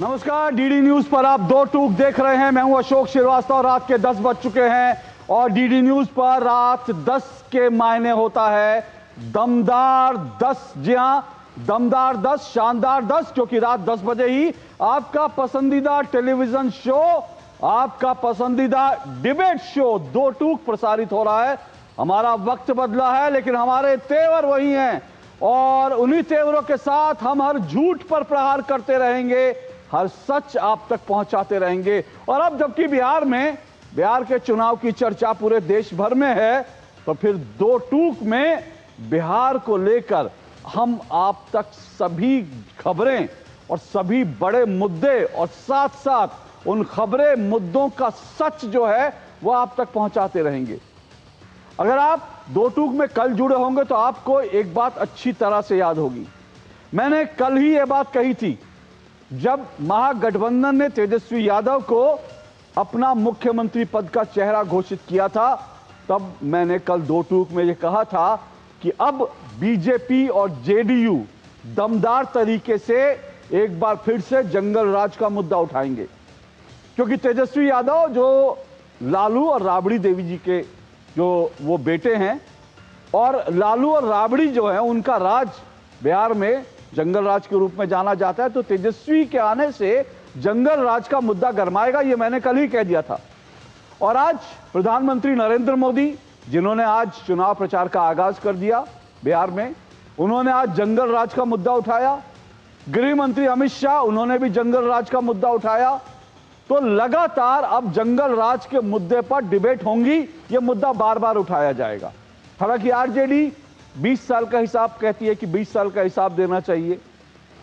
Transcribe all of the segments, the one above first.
नमस्कार, DD news पर आप दो टूक देख रहे हैं। मैं हूं अशोक श्रीवास्तव। रात के 10 बज चुके हैं और डीडी न्यूज पर रात 10 के मायने होता है दमदार 10। जी हां, दमदार 10, शानदार 10, क्योंकि रात 10 बजे ही आपका पसंदीदा टेलीविजन शो, आपका पसंदीदा डिबेट शो दो टूक प्रसारित हो रहा है। हमारा वक्त बदला है लेकिन हमारे तेवर वही हैं और उन्हीं तेवरों के साथ हम हर झूठ पर प्रहार करते रहेंगे, हर सच आप तक पहुंचाते रहेंगे। और अब जबकि बिहार के चुनाव की चर्चा पूरे देश भर में है, तो फिर दो टूक में बिहार को लेकर हम आप तक सभी खबरें और सभी बड़े मुद्दे और साथ साथ उन खबरें मुद्दों का सच जो है वो आप तक पहुंचाते रहेंगे। अगर आप दो टूक में कल जुड़े होंगे तो आपको एक बात अच्छी तरह से याद होगी। मैंने कल ही यह बात कही थी, जब महागठबंधन ने तेजस्वी यादव को अपना मुख्यमंत्री पद का चेहरा घोषित किया था, तब मैंने कल दो टूक में यह कहा था कि अब बीजेपी और जेडीयू दमदार तरीके से एक बार फिर से जंगल राज का मुद्दा उठाएंगे, क्योंकि तेजस्वी यादव जो लालू और राबड़ी देवी जी के जो वो बेटे हैं, और लालू और राबड़ी जो है उनका राज बिहार में जंगल राज के रूप में जाना जाता है, तो तेजस्वी के आने से जंगल राज का मुद्दा गरमाएगा, ये मैंने कल ही कह दिया था। और आज प्रधानमंत्री नरेंद्र मोदी, जिन्होंने आज चुनाव प्रचार का आगाज कर दिया बिहार में, उन्होंने आज जंगल राज का मुद्दा उठाया। गृह मंत्री अमित शाह, उन्होंने भी जंगल राज का मुद्दा उठाया। तो लगातार अब जंगल राज के मुद्दे पर डिबेट होंगी, यह मुद्दा बार बार उठाया जाएगा। हालांकि आरजेडी 20 साल का हिसाब कहती है कि 20 साल का हिसाब देना चाहिए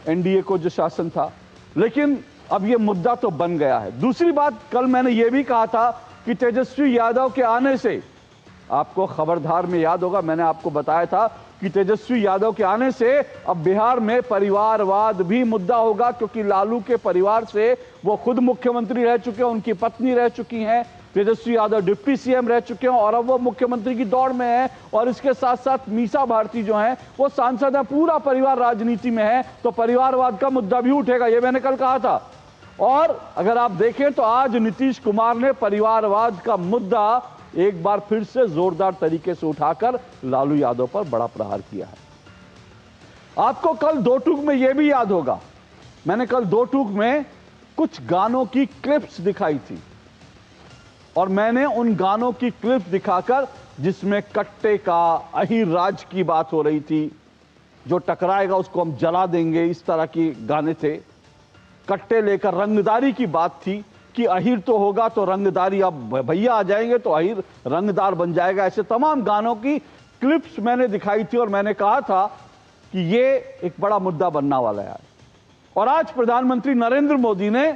एनडीए को जो शासन था, लेकिन अब यह मुद्दा तो बन गया है। दूसरी बात, कल मैंने यह भी कहा था कि तेजस्वी यादव के आने से, आपको खबरदार में याद होगा, मैंने आपको बताया था कि तेजस्वी यादव के आने से अब बिहार में परिवारवाद भी मुद्दा होगा, क्योंकि लालू के परिवार से वो खुद मुख्यमंत्री रह चुके हैं, उनकी पत्नी रह चुकी हैं, तेजस्वी यादव डिप्टी सीएम रह चुके हैं और अब वो मुख्यमंत्री की दौड़ में है, और इसके साथ साथ मीसा भारती जो हैं वो सांसद है, पूरा परिवार राजनीति में है, तो परिवारवाद का मुद्दा भी उठेगा, ये मैंने कल कहा था। और अगर आप देखें तो आज नीतीश कुमार ने परिवारवाद का मुद्दा एक बार फिर से जोरदार तरीके से उठाकर लालू यादव पर बड़ा प्रहार किया है। आपको कल दो टूक में यह भी याद होगा, मैंने कल दो टूक में कुछ गानों की क्लिप्स दिखाई थी, और मैंने उन गानों की क्लिप दिखाकर, जिसमें कट्टे का, अहिर राज की बात हो रही थी, जो टकराएगा उसको हम जला देंगे, इस तरह के गाने थे। कट्टे लेकर रंगदारी की बात थी कि अहिर तो होगा तो रंगदारी, अब भैया आ जाएंगे तो अहिर रंगदार बन जाएगा। ऐसे तमाम गानों की क्लिप्स मैंने दिखाई थी और मैंने कहा था कि ये एक बड़ा मुद्दा बनने वाला है। और आज प्रधानमंत्री नरेंद्र मोदी ने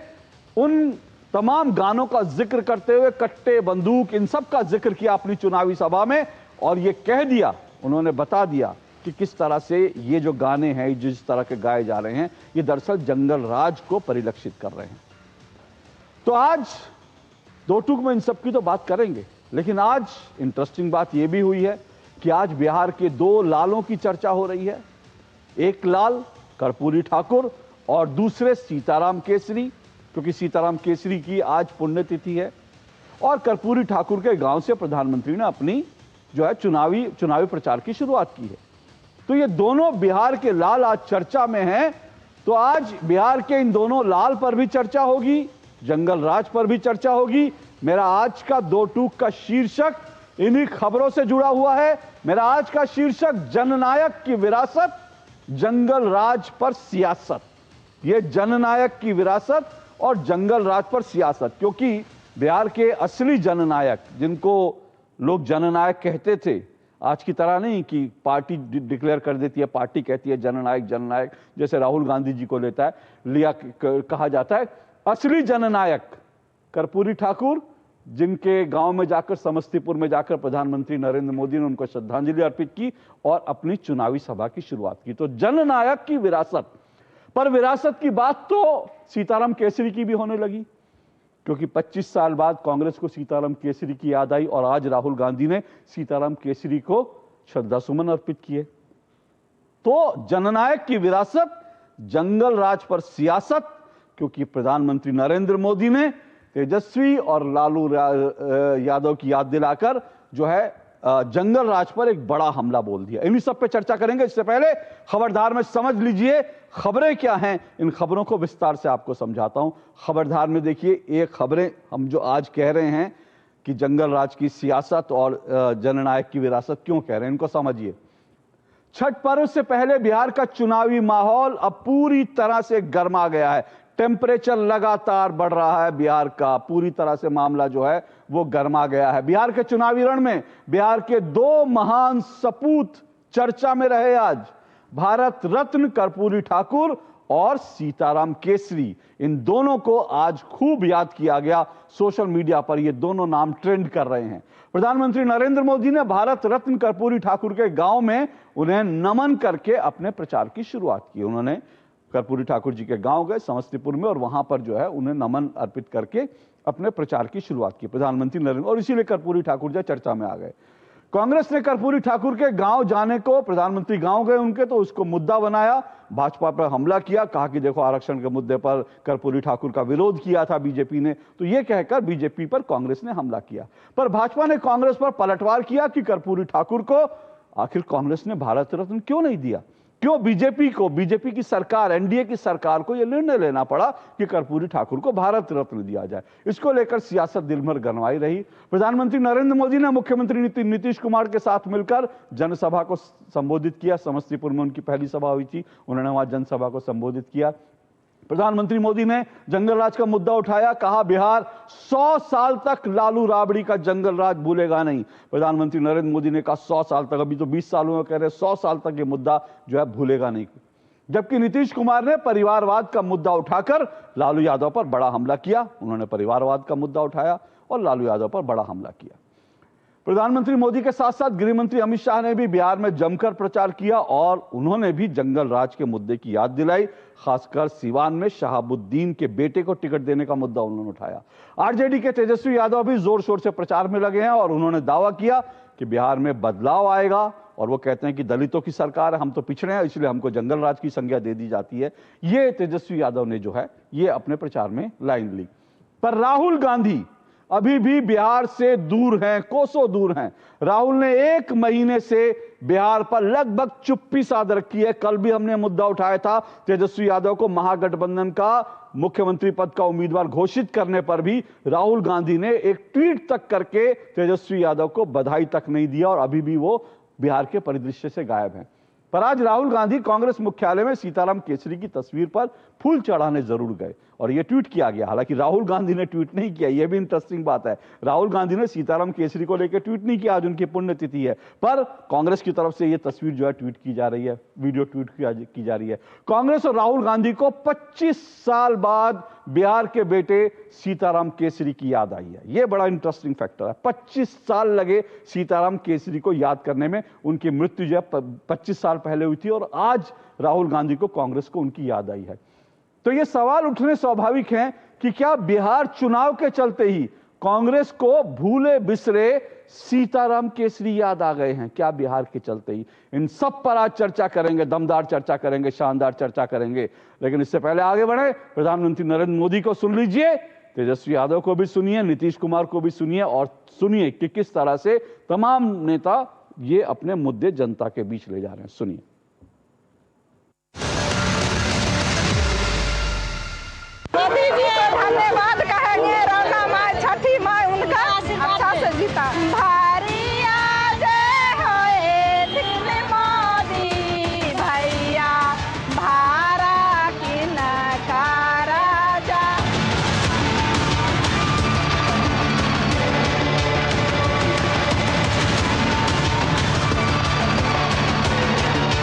उन तमाम गानों का जिक्र करते हुए कट्टे, बंदूक, इन सब का जिक्र किया अपनी चुनावी सभा में, और ये कह दिया, उन्होंने बता दिया कि किस तरह से ये जो गाने हैं, जिस तरह के गाए जा रहे हैं, ये दरअसल जंगल राज को परिलक्षित कर रहे हैं। तो आज दो टूक में इन सब की तो बात करेंगे, लेकिन आज इंटरेस्टिंग बात यह भी हुई है कि आज बिहार के दो लालों की चर्चा हो रही है। एक लाल कर्पूरी ठाकुर और दूसरे सीताराम केसरी, क्योंकि सीताराम केसरी की आज पुण्यतिथि है, और कर्पूरी ठाकुर के गांव से प्रधानमंत्री ने अपनी जो है चुनावी प्रचार की शुरुआत की है। तो ये दोनों बिहार के लाल आज चर्चा में हैं। तो आज बिहार के इन दोनों लाल पर भी चर्चा होगी, जंगल राज पर भी चर्चा होगी। मेरा आज का दो टूक का शीर्षक इन्हीं खबरों से जुड़ा हुआ है। मेरा आज का शीर्षक जननायक की विरासत, जंगल राज पर सियासत। यह जननायक की विरासत और जंगल राज पर सियासत, क्योंकि बिहार के असली जननायक, जिनको लोग जननायक कहते थे, आज की तरह नहीं कि पार्टी डिक्लेयर कर देती है, पार्टी कहती है जननायक जननायक, जैसे राहुल गांधी जी को कहा जाता है। असली जननायक कर्पूरी ठाकुर, जिनके गांव में जाकर, समस्तीपुर में जाकर प्रधानमंत्री नरेंद्र मोदी ने उनको श्रद्धांजलि अर्पित की और अपनी चुनावी सभा की शुरुआत की। तो जननायक की विरासत पर विरासत की बात तो सीताराम केसरी की भी होने लगी, क्योंकि 25 साल बाद कांग्रेस को सीताराम केसरी की याद आई और आज राहुल गांधी ने सीताराम केसरी को श्रद्धासुमन अर्पित किए। तो जननायक की विरासत, जंगल राज पर सियासत, क्योंकि प्रधानमंत्री नरेंद्र मोदी ने तेजस्वी और लालू यादव की याद दिलाकर जो है जंगल राज पर एक बड़ा हमला बोल दिया। इन्हीं सब पे चर्चा करेंगे। इससे पहले खबरदार में समझ लीजिए खबरें क्या हैं, इन खबरों को विस्तार से आपको समझाता हूं। खबरदार में देखिए एक खबरें हम जो आज कह रहे हैं कि जंगल राज की सियासत और जननायक की विरासत क्यों कह रहे हैं, इनको समझिए। छठ पर्व से पहले बिहार का चुनावी माहौल अब पूरी तरह से गर्मा गया है। टेम्परेचर लगातार बढ़ रहा है, बिहार का पूरी तरह से मामला जो है वो गर्मा गया है। बिहार के चुनावी रण में बिहार के दो महान सपूत चर्चा में रहे आज, भारत रत्न कर्पूरी ठाकुर और सीताराम केसरी। इन दोनों को आज खूब याद किया गया। सोशल मीडिया पर ये दोनों नाम ट्रेंड कर रहे हैं। प्रधानमंत्री नरेंद्र मोदी ने भारत रत्न कर्पूरी ठाकुर के गांव में उन्हें नमन करके अपने प्रचार की शुरुआत की। उन्होंने कर्पूरी ठाकुर जी के गांव गए समस्तीपुर में और वहां पर जो है उन्हें नमन अर्पित करके अपने प्रचार की शुरुआत की प्रधानमंत्री नरेंद्र, और इसीलिए कर्पूरी ठाकुर जी चर्चा में आ गए। कांग्रेस ने कर्पूरी ठाकुर के गांव जाने को, प्रधानमंत्री गांव गए उनके, तो उसको मुद्दा बनाया, भाजपा पर हमला किया, कहा कि देखो आरक्षण के मुद्दे पर कर्पूरी ठाकुर का विरोध किया था बीजेपी ने, तो यह कहकर बीजेपी पर कांग्रेस ने हमला किया। पर भाजपा ने कांग्रेस पर पलटवार किया कि कर्पूरी ठाकुर को आखिर कांग्रेस ने भारत रत्न क्यों नहीं दिया, क्यों बीजेपी की सरकार, एनडीए की सरकार को यह निर्णय लेना पड़ा कि कर्पूरी ठाकुर को भारत रत्न दिया जाए। इसको लेकर सियासत दिन भर गरमाई रही। प्रधानमंत्री नरेंद्र मोदी ने मुख्यमंत्री नीतीश कुमार के साथ मिलकर जनसभा को संबोधित किया। समस्तीपुर में उनकी पहली सभा हुई थी, उन्होंने वहां जनसभा को संबोधित किया। प्रधानमंत्री मोदी ने जंगल राज का मुद्दा उठाया, कहा बिहार 100 साल तक लालू राबड़ी का जंगल राज भूलेगा नहीं। प्रधानमंत्री नरेंद्र मोदी ने कहा 100 साल तक, अभी तो 20 सालों में कह रहे 100 साल तक ये मुद्दा जो है भूलेगा नहीं। जबकि नीतीश कुमार ने परिवारवाद का मुद्दा उठाकर लालू यादव पर बड़ा हमला किया। उन्होंने परिवारवाद का मुद्दा उठाया और लालू यादव पर बड़ा हमला किया। प्रधानमंत्री मोदी के साथ साथ गृह मंत्री अमित शाह ने भी बिहार में जमकर प्रचार किया और उन्होंने भी जंगल राज के मुद्दे की याद दिलाई। खासकर सीवान में शहाबुद्दीन के बेटे को टिकट देने का मुद्दा उन्होंने उठाया। आरजेडी के तेजस्वी यादव भी जोर शोर से प्रचार में लगे हैं और उन्होंने दावा किया कि बिहार में बदलाव आएगा, और वो कहते हैं कि दलितों की सरकार है, हम तो पिछड़े हैं, इसलिए हमको जंगल राज की संज्ञा दे दी जाती है। ये तेजस्वी यादव ने जो है ये अपने प्रचार में लाइन ली। पर राहुल गांधी अभी भी बिहार से दूर हैं, कोसों दूर हैं। राहुल ने 1 महीने से बिहार पर लगभग चुप्पी साध रखी है। कल भी हमने मुद्दा उठाया था, तेजस्वी यादव को महागठबंधन का मुख्यमंत्री पद का उम्मीदवार घोषित करने पर भी राहुल गांधी ने एक ट्वीट तक करके तेजस्वी यादव को बधाई तक नहीं दिया और अभी भी वो बिहार के परिदृश्य से गायब हैं। पर आज राहुल गांधी कांग्रेस मुख्यालय में सीताराम केसरी की तस्वीर पर फूल चढ़ाने जरूर गए और यह ट्वीट किया गया। हालांकि राहुल गांधी ने ट्वीट नहीं किया, यह भी इंटरेस्टिंग बात है। राहुल गांधी ने सीताराम केसरी को लेकर ट्वीट नहीं किया, आज उनकी पुण्यतिथि है, पर कांग्रेस की तरफ से यह तस्वीर जो है ट्वीट की जा रही है, वीडियो ट्वीट की जा रही है। कांग्रेस और राहुल गांधी को 25 साल बाद बिहार के बेटे सीताराम केसरी की याद आई है। यह बड़ा इंटरेस्टिंग फैक्टर है। 25 साल लगे सीताराम केसरी को याद करने में। उनकी मृत्यु जो है 25 साल पहले हुई थी और आज राहुल गांधी को, कांग्रेस को उनकी याद आई है। तो ये सवाल उठने स्वाभाविक हैं कि क्या बिहार चुनाव के चलते ही कांग्रेस को भूले बिसरे सीताराम केसरी याद आ गए हैं? क्या बिहार के चलते ही? इन सब पर आज चर्चा करेंगे, दमदार चर्चा करेंगे, शानदार चर्चा करेंगे। लेकिन इससे पहले आगे बढ़े, प्रधानमंत्री नरेंद्र मोदी को सुन लीजिए, तेजस्वी यादव को भी सुनिए, नीतीश कुमार को भी सुनिए और सुनिए कि किस तरह से तमाम नेता ये अपने मुद्दे जनता के बीच ले जा रहे हैं। सुनिए। मोदी जी को धन्यवाद कहेंगे, राना माँ, छठी माँ उनका अच्छा से जीता। भारी आज होए दिन मोदी भैया, भारा की नकारा जा।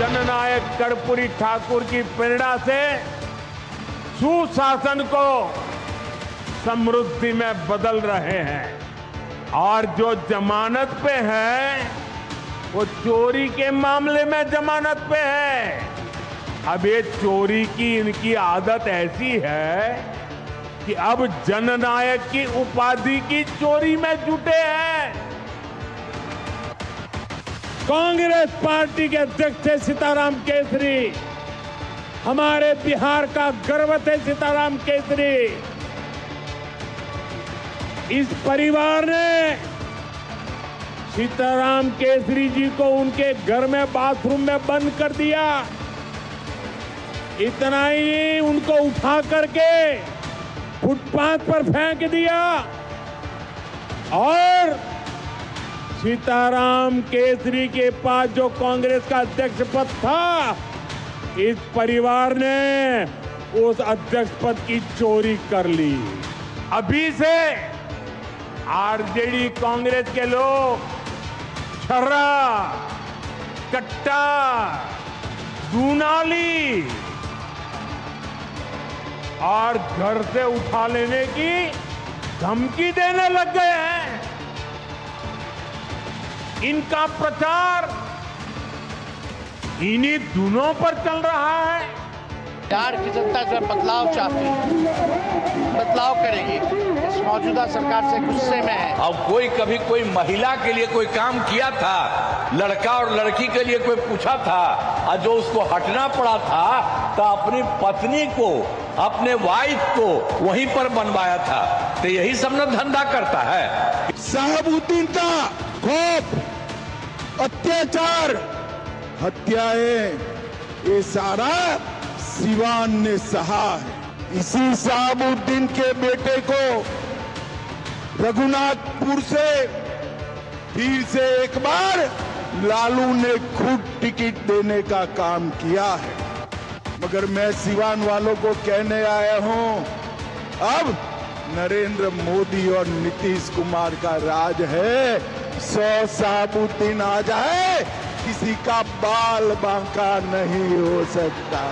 जननायक कर्पूरी ठाकुर की प्रेरणा से सुशासन को समृद्धि में बदल रहे हैं और जो जमानत पे है वो चोरी के मामले में जमानत पे है। अब ये चोरी की इनकी आदत ऐसी है कि अब जननायक की उपाधि की चोरी में जुटे हैं। कांग्रेस पार्टी के अध्यक्ष सीताराम केसरी हमारे बिहार का गर्व थे सीताराम केसरी। इस परिवार ने सीताराम केसरी जी को उनके घर में बाथरूम में बंद कर दिया। इतना ही, उनको उठा करके फुटपाथ पर फेंक दिया और सीताराम केसरी के पास जो कांग्रेस का अध्यक्ष पद था, इस परिवार ने उस अध्यक्ष पद की चोरी कर ली। अभी से आरजेडी कांग्रेस के लोग छर्रा, कट्टा, दूनाली और घर से उठा लेने की धमकी देने लग गए हैं। इनका प्रचार इन्हीं दोनों पर चल रहा है। बिहार की जनता जो बदलाव चाहती है, बदलाव करेगी। इस मौजूदा सरकार से गुस्से में है। अब कोई कभी कोई महिला के लिए कोई काम किया था, लड़का और लड़की के लिए कोई पूछा था, और जो उसको हटना पड़ा था तो अपनी पत्नी को, अपने वाइफ को वहीं पर बनवाया था। तो यही सब न धंधा करता है। शहाबुद्दीन का खौफ, अत्याचार, हत्याएं, ये सारा सिवान ने सहा है। इसी शहाबुद्दीन के बेटे को रघुनाथपुर से फिर से एक बार लालू ने खुद टिकट देने का काम किया है। मगर मैं सिवान वालों को कहने आया हूं, अब नरेंद्र मोदी और नीतीश कुमार का राज है। 100 शहाबुद्दीन आ जाए, किसी का बाल बांका नहीं हो सकता।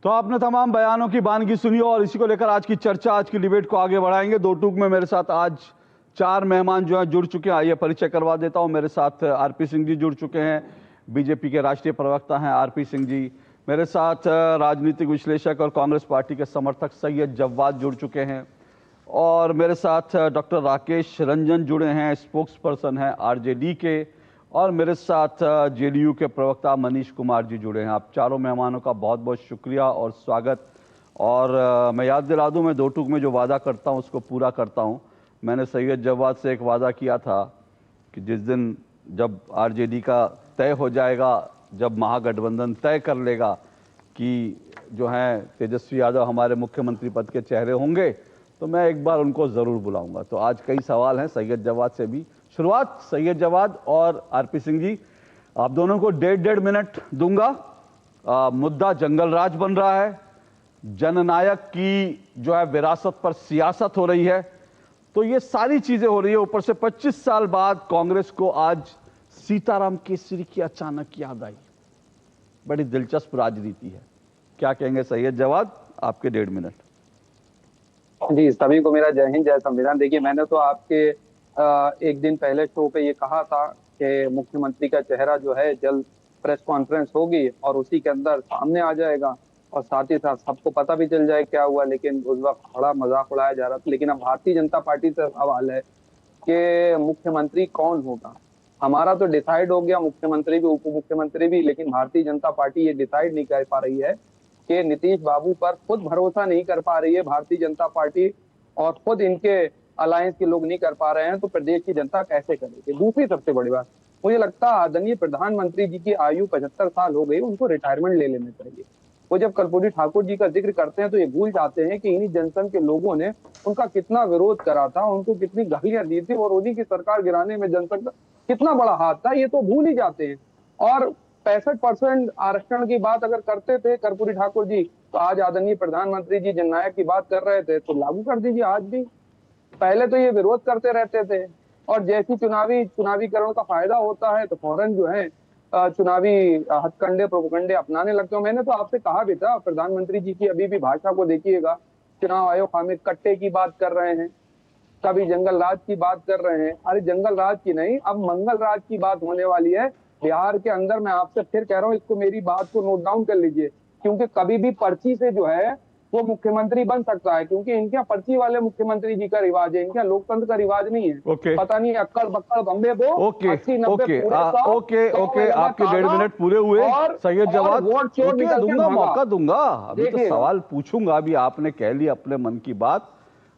तो आपने तमाम बयानों की बानगी सुनी और इसी को लेकर आज की चर्चा, आज की डिबेट को आगे बढ़ाएंगे। दो टूक में मेरे साथ आज 4 मेहमान जो हैं जुड़ चुके हैं। आइए परिचय करवा देता हूं। मेरे साथ आरपी सिंह जी जुड़ चुके हैं, बीजेपी के राष्ट्रीय प्रवक्ता हैं आरपी सिंह जी। मेरे साथ राजनीतिक विश्लेषक और कांग्रेस पार्टी के समर्थक सैयद जव्वाद जुड़ चुके हैं और मेरे साथ डॉक्टर राकेश रंजन जुड़े हैं, स्पोक्स पर्सन हैं आरजेडी के, और मेरे साथ जेडीयू के प्रवक्ता मनीष कुमार जी जुड़े हैं। आप चारों मेहमानों का बहुत बहुत शुक्रिया और स्वागत। और मैं याद दिला दूं, मैं दो टूक में जो वादा करता हूं उसको पूरा करता हूं। मैंने सैयद जवाद से एक वादा किया था कि जिस दिन जब आरजेडी का तय हो जाएगा, जब महागठबंधन तय कर लेगा कि जो हैं तेजस्वी यादव हमारे मुख्यमंत्री पद के चेहरे होंगे, तो मैं एक बार उनको ज़रूर बुलाऊंगा। तो आज कई सवाल हैं सैयद जवाद से भी। शुरुआत सैयद जवाद और आरपी सिंह जी, आप दोनों को 1.5 मिनट दूंगा। मुद्दा जंगल राज बन रहा है, जननायक की जो है विरासत पर सियासत हो रही है, तो ये सारी चीजें हो रही है। ऊपर से 25 साल बाद कांग्रेस को आज सीताराम केसरी की अचानक याद आई। बड़ी दिलचस्प राजनीति है। क्या कहेंगे सैयद जवाद, आपके 1.5 मिनट। जी, सभी को मेरा जय हिंद, जय संविधान। देखिए, मैंने तो आपके एक दिन पहले शो पे ये कहा था कि मुख्यमंत्री का चेहरा जो है जल्द प्रेस कॉन्फ्रेंस होगी और उसी के अंदर सामने आ जाएगा और साथ ही साथ सबको पता भी चल जाए क्या हुआ। लेकिन उस वक्त बड़ा मजाक उड़ाया जा रहा था। लेकिन अब भारतीय जनता पार्टी से सवाल है कि मुख्यमंत्री कौन होगा। हमारा तो डिसाइड हो गया, मुख्यमंत्री भी उप मुख्यमंत्री भी, लेकिन भारतीय जनता पार्टी ये डिसाइड नहीं कर पा रही है कि नीतीश बाबू पर खुद भरोसा नहीं कर पा रही है भारतीय जनता पार्टी, और खुद इनके अलायंस के लोग नहीं कर पा रहे हैं, तो प्रदेश की जनता कैसे करेगी। दूसरी सबसे बड़ी बात, मुझे लगता है आदरणीय प्रधानमंत्री जी की आयु 75 साल हो गई, उनको रिटायरमेंट ले लेना चाहिए। वो जब कर्पूरी ठाकुर जी का जिक्र करते हैं तो ये भूल जाते हैं कि इन्हीं जनसंघ के लोगों ने उनका कितना विरोध करा था, उनको कितनी गालियां दी थी और उन्हीं की सरकार गिराने में जनसंघ का कितना बड़ा हाथ था, ये तो भूल ही जाते हैं। और 65% आरक्षण की बात अगर करते थे कर्पूरी ठाकुर जी, तो आज आदरणीय प्रधानमंत्री जी जननायक की बात कर रहे थे, तो लागू कर दीजिए आज भी। पहले तो ये विरोध करते रहते थे और जैसी चुनावीकरण का फायदा होता है तो फौरन जो है चुनावी हथकंडे प्रोपगंडे अपनाने लगते हो। मैंने तो आपसे कहा भी था, प्रधानमंत्री जी की अभी भी भाषा को देखिएगा, चुनाव आयोग हमें कट्टे की बात कर रहे हैं, कभी जंगल राज की बात कर रहे हैं। अरे जंगल राज की नहीं, अब मंगल राज की बात होने वाली है बिहार के अंदर। मैं आपसे फिर कह रहा हूँ, इसको मेरी बात को नोट डाउन कर लीजिए, क्योंकि कभी भी पर्ची से जो है वो मुख्यमंत्री बन सकता है, क्योंकि इनके यहाँ पर्ची वाले मुख्यमंत्री जी का रिवाज है, इनके यहाँ लोकतंत्र का रिवाज नहीं है। ओके। पता नहीं अक्कड़ बक्कड़ बम्बे को ओके 80-90 ओके पूरे 100 ओके आपके 1.5 मिनट पूरे हुए। सैयद जवाद, वोट चोर निकल के दूंगा, भागा। मौका दूंगा, अभी तो देखिए। सवाल पूछूंगा। अभी आपने कह लिया अपने मन की बात,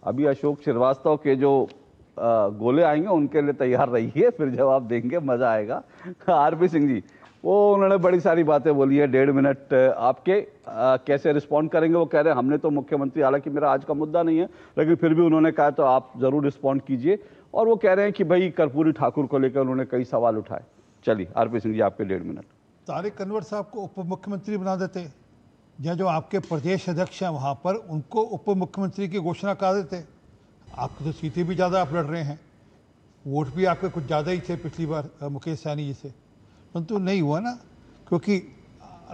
अभी अशोक श्रीवास्तव के जो गोले आएंगे उनके लिए तैयार रहिए, फिर जवाब देंगे, मजा आएगा। आरपी सिंह जी, वो उन्होंने बड़ी सारी बातें बोली है, 1.5 मिनट आपके कैसे रिस्पॉन्ड करेंगे? वो कह रहे हैं हमने तो मुख्यमंत्री, हालांकि मेरा आज का मुद्दा नहीं है, लेकिन फिर भी उन्होंने कहा तो आप जरूर रिस्पॉन्ड कीजिए। और वो कह रहे हैं कि भाई कर्पूरी ठाकुर को लेकर उन्होंने कई सवाल उठाए। चलिए आरपी सिंह जी, आपके 1.5 मिनट। तारिक अनवर साहब को उप मुख्यमंत्री बना देते, या जो आपके प्रदेश अध्यक्ष हैं वहाँ पर उनको उप मुख्यमंत्री की घोषणा कर देते। आपकी तो सीटें भी ज़्यादा आप लड़ रहे हैं, वोट भी आपके कुछ ज़्यादा ही थे पिछली बार मुकेश सहनी जी से, परंतु नहीं हुआ ना, क्योंकि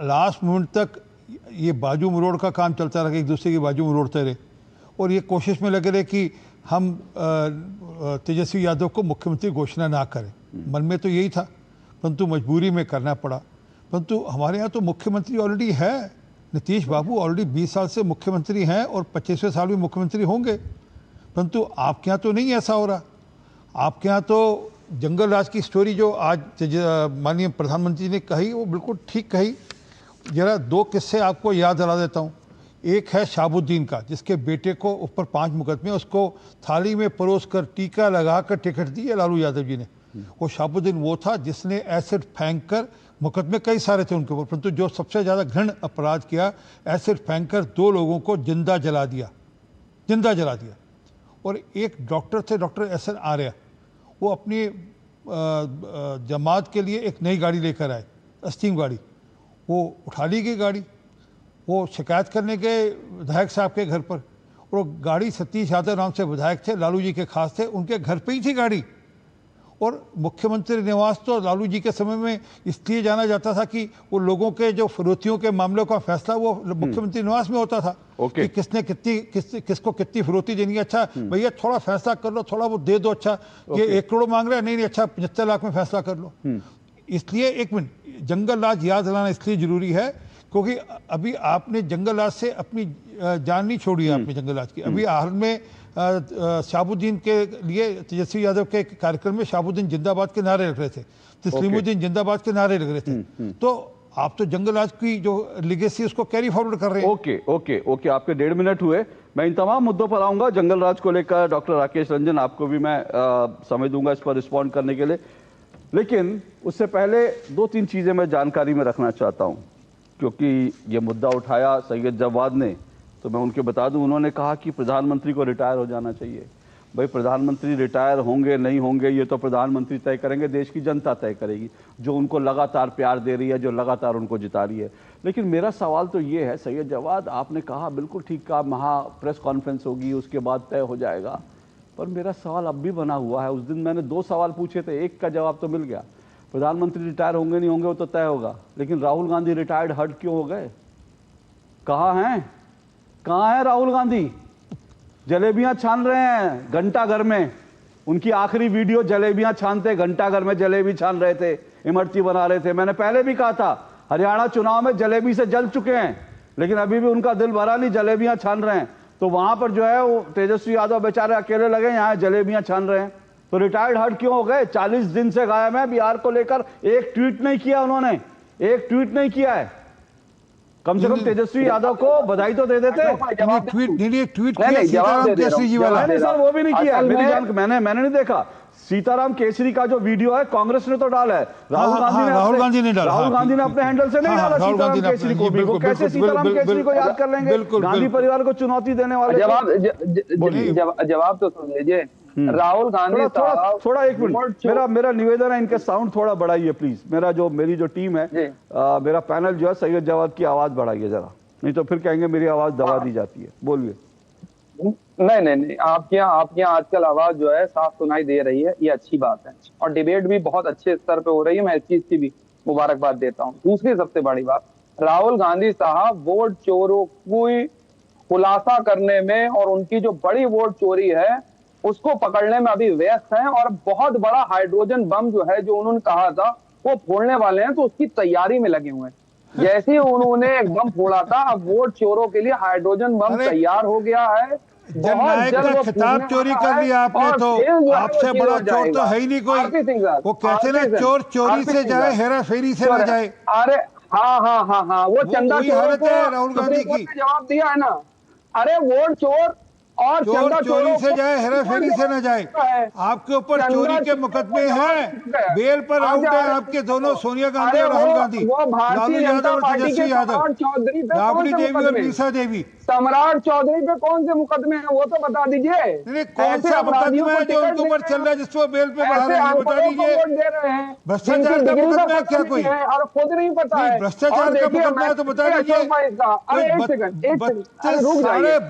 लास्ट मोमेंट तक ये बाजू मरोड़ का काम चलता रहा, एक दूसरे की बाजू मरोड़ते रहे और ये कोशिश में लगे रहे कि हम तेजस्वी यादव को मुख्यमंत्री घोषणा ना करें। मन में तो यही था, परंतु मजबूरी में करना पड़ा। परंतु हमारे यहाँ तो मुख्यमंत्री ऑलरेडी है, नीतीश बाबू ऑलरेडी 20 साल से मुख्यमंत्री हैं और 25वें साल भी मुख्यमंत्री होंगे, परंतु आपके यहाँ तो नहीं ऐसा हो रहा। आपके यहाँ तो जंगल राज की स्टोरी जो आज माननीय प्रधानमंत्री ने कही वो बिल्कुल ठीक कही। जरा 2 किस्से आपको याद दिला देता हूँ। एक है शाहबुद्दीन का, जिसके बेटे को ऊपर 5 मुकदमे, उसको थाली में परोस कर टीका लगा कर टिकट दी है लालू यादव जी ने। वो शाहबुद्दीन वो था जिसने एसिड फेंक कर, मुकदमे कई सारे थे उनके ऊपर, परंतु जो सबसे ज़्यादा घृण अपराध किया, एसिड फेंक कर 2 लोगों को जिंदा जला दिया। और एक डॉक्टर थे, डॉक्टर एस एन आर्या, वो अपनी जमात के लिए एक नई गाड़ी लेकर आए, स्टीम गाड़ी। वो उठा ली गई गाड़ी, वो शिकायत करने गए विधायक साहब के घर पर, और वो गाड़ी सतीश यादव नाम से विधायक थे, लालू जी के खास थे, उनके घर पे ही थी गाड़ी। और मुख्यमंत्री निवास तो लालू जी के समय में इसलिए जाना जाता था कि वो लोगों के जो फिरौतियों के मामलों का फैसला वो मुख्यमंत्री निवास में होता था। कि किसने किसको कितनी फिरौती देनी है, अच्छा भैया थोड़ा फैसला कर लो, थोड़ा वो दे दो, अच्छा ये 1 करोड़ मांग रहा है, नहीं अच्छा 75 लाख में फैसला कर लो। इसलिए एक मिनट, जंगल राज याद दिलाना इसलिए जरूरी है क्योंकि अभी आपने जंगल राज से अपनी जान नहीं छोड़ी है आपने जंगल राज की। अभी हाल में शाहबुद्दीन के लिए तेजस्वी यादव के कार्यक्रम में शाहबुद्दीन जिंदाबाद के नारे लग रहे थे, तस्लीमुद्दीन जिंदाबाद के नारे लग रहे थे। तो आप तो जंगल राज की जो लेगेसी उसको कैरी फॉरवर्ड कर रहे हैं। ओके आपके 1.5 मिनट हुए। मैं इन तमाम मुद्दों पर आऊंगा। जंगल राज को लेकर डॉक्टर राकेश रंजन, आपको भी मैं समय दूंगा इस पर रिस्पॉन्ड करने के लिए, लेकिन उससे पहले 2-3 चीजें मैं जानकारी में रखना चाहता हूं, क्योंकि ये मुद्दा उठाया सैयद जवाद ने, तो मैं उनके बता दूं, उन्होंने कहा कि प्रधानमंत्री को रिटायर हो जाना चाहिए। भाई प्रधानमंत्री रिटायर होंगे नहीं होंगे ये तो प्रधानमंत्री तय करेंगे, देश की जनता तय करेगी, जो उनको लगातार प्यार दे रही है, जो लगातार उनको जिता रही है। लेकिन मेरा सवाल तो ये है सैयद जवाद, आपने कहा बिल्कुल ठीक कहा, प्रेस कॉन्फ्रेंस होगी उसके बाद तय हो जाएगा, पर मेरा सवाल अब भी बना हुआ है। उस दिन मैंने 2 सवाल पूछे थे, एक का जवाब तो मिल गया, प्रधानमंत्री रिटायर होंगे नहीं होंगे वो तो तय होगा, लेकिन राहुल गांधी रिटायर्ड हर्ट क्यों हो गए? कहाँ हैं राहुल गांधी? जलेबियां छान रहे हैं घंटाघर में, उनकी आखिरी वीडियो जलेबियां छानते, घंटाघर में जलेबी छान रहे थे, इमरती बना रहे थे। मैंने पहले भी कहा था हरियाणा चुनाव में जलेबी से जल चुके हैं, लेकिन अभी भी उनका दिल भरा नहीं, जलेबियां छान रहे हैं। तो वहां पर जो है वो तेजस्वी यादव बेचारे अकेले लगे, यहाँ जलेबियां छान रहे हैं। तो रिटायर्ड हर्ट क्यों हो गए? 40 दिन से गायब है, बिहार को लेकर एक ट्वीट नहीं किया उन्होंने, एक ट्वीट नहीं किया है। कम से कम तेजस्वी यादव को बधाई तो दे देते। ट्वीट किया सीताराम केसरी जी वाला, नहीं सर वो भी नहीं किया, मेरी जान मैंने नहीं देखा। सीताराम केसरी का जो वीडियो है कांग्रेस ने तो डाला है, राहुल गांधी ने अपने हैंडल से नहीं डाला सीताराम केसरी को भी। वो कैसे सीताराम केसरी को याद कर लेंगे? गांधी परिवार को चुनौती देने वाले। जवाब तो सुन लीजिए। राहुल गांधी थोड़ा 1 मिनट, मेरा निवेदन है, इनका साउंड थोड़ा बढ़ाइए प्लीज। मेरी जो टीम है, मेरा पैनल जो है, सैयद जवाद की आवाज बढ़ाइए जरा, नहीं तो फिर कहेंगे मेरी आवाज दबा दी जाती है। बोलिए। नहीं, आपके यहाँ आजकल आवाज जो है साफ सुनाई दे रही है, ये अच्छी बात है, और डिबेट भी बहुत अच्छे स्तर पे हो रही है, मैं इस चीज की भी मुबारकबाद देता हूँ। दूसरी सबसे बड़ी बात, राहुल गांधी साहब वोट चोरों को खुलासा करने में और उनकी जो बड़ी वोट चोरी है उसको पकड़ने में अभी व्यस्त हैं, और बहुत बड़ा हाइड्रोजन बम जो है, जो उन्होंने कहा था वो फोड़ने वाले हैं, तो उसकी तैयारी में लगे हुए हैं। जैसे ही उन्होंने एक बम फोड़ा था, अब वोट चोरों के लिए हाइड्रोजन बम तैयार हो गया है। जननायक का खिताब चोरी कर लिया आपने, तो आपसे बड़ा चोर तो है ही नहीं कोई। वो कहते ना चोर चोरी से जाए, हेरा फेरी से ना जाए। अरे हाँ, वो चंदा चोर को राहुल गांधी की जवाब दिया है ना। अरे वोट चोर और चोर चोरी से जाए, हेरा फेरी से न जाए। आपके ऊपर चोरी के मुकदमे हैं, बेल पर आउट है आपके दोनों, सोनिया गांधी और राहुल गांधी, लालू यादव और तेजस्वी यादव, राबड़ी देवी और मीसा देवी। सम्राट चौधरी पे कौन से मुकदमे हैं वो तो बता दीजिए। कौन सा मुकदमा है जो उनके ऊपर चल रहा है जिसको बेल पे बाहर है, बता दीजिए। भ्रष्टाचार का मुकदमा है क्या कोई? और खुद नहीं पता है भ्रष्टाचार का मुकदमा है तो बता दीजिए।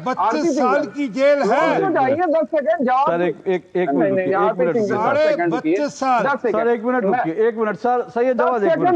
32 साल की जेल है। 10 सेकंड जवाब सर, एक मिनट साढ़े 32 साल। सर एक मिनट रुकिए, एक मिनट सर, सही जवाब एक मिनट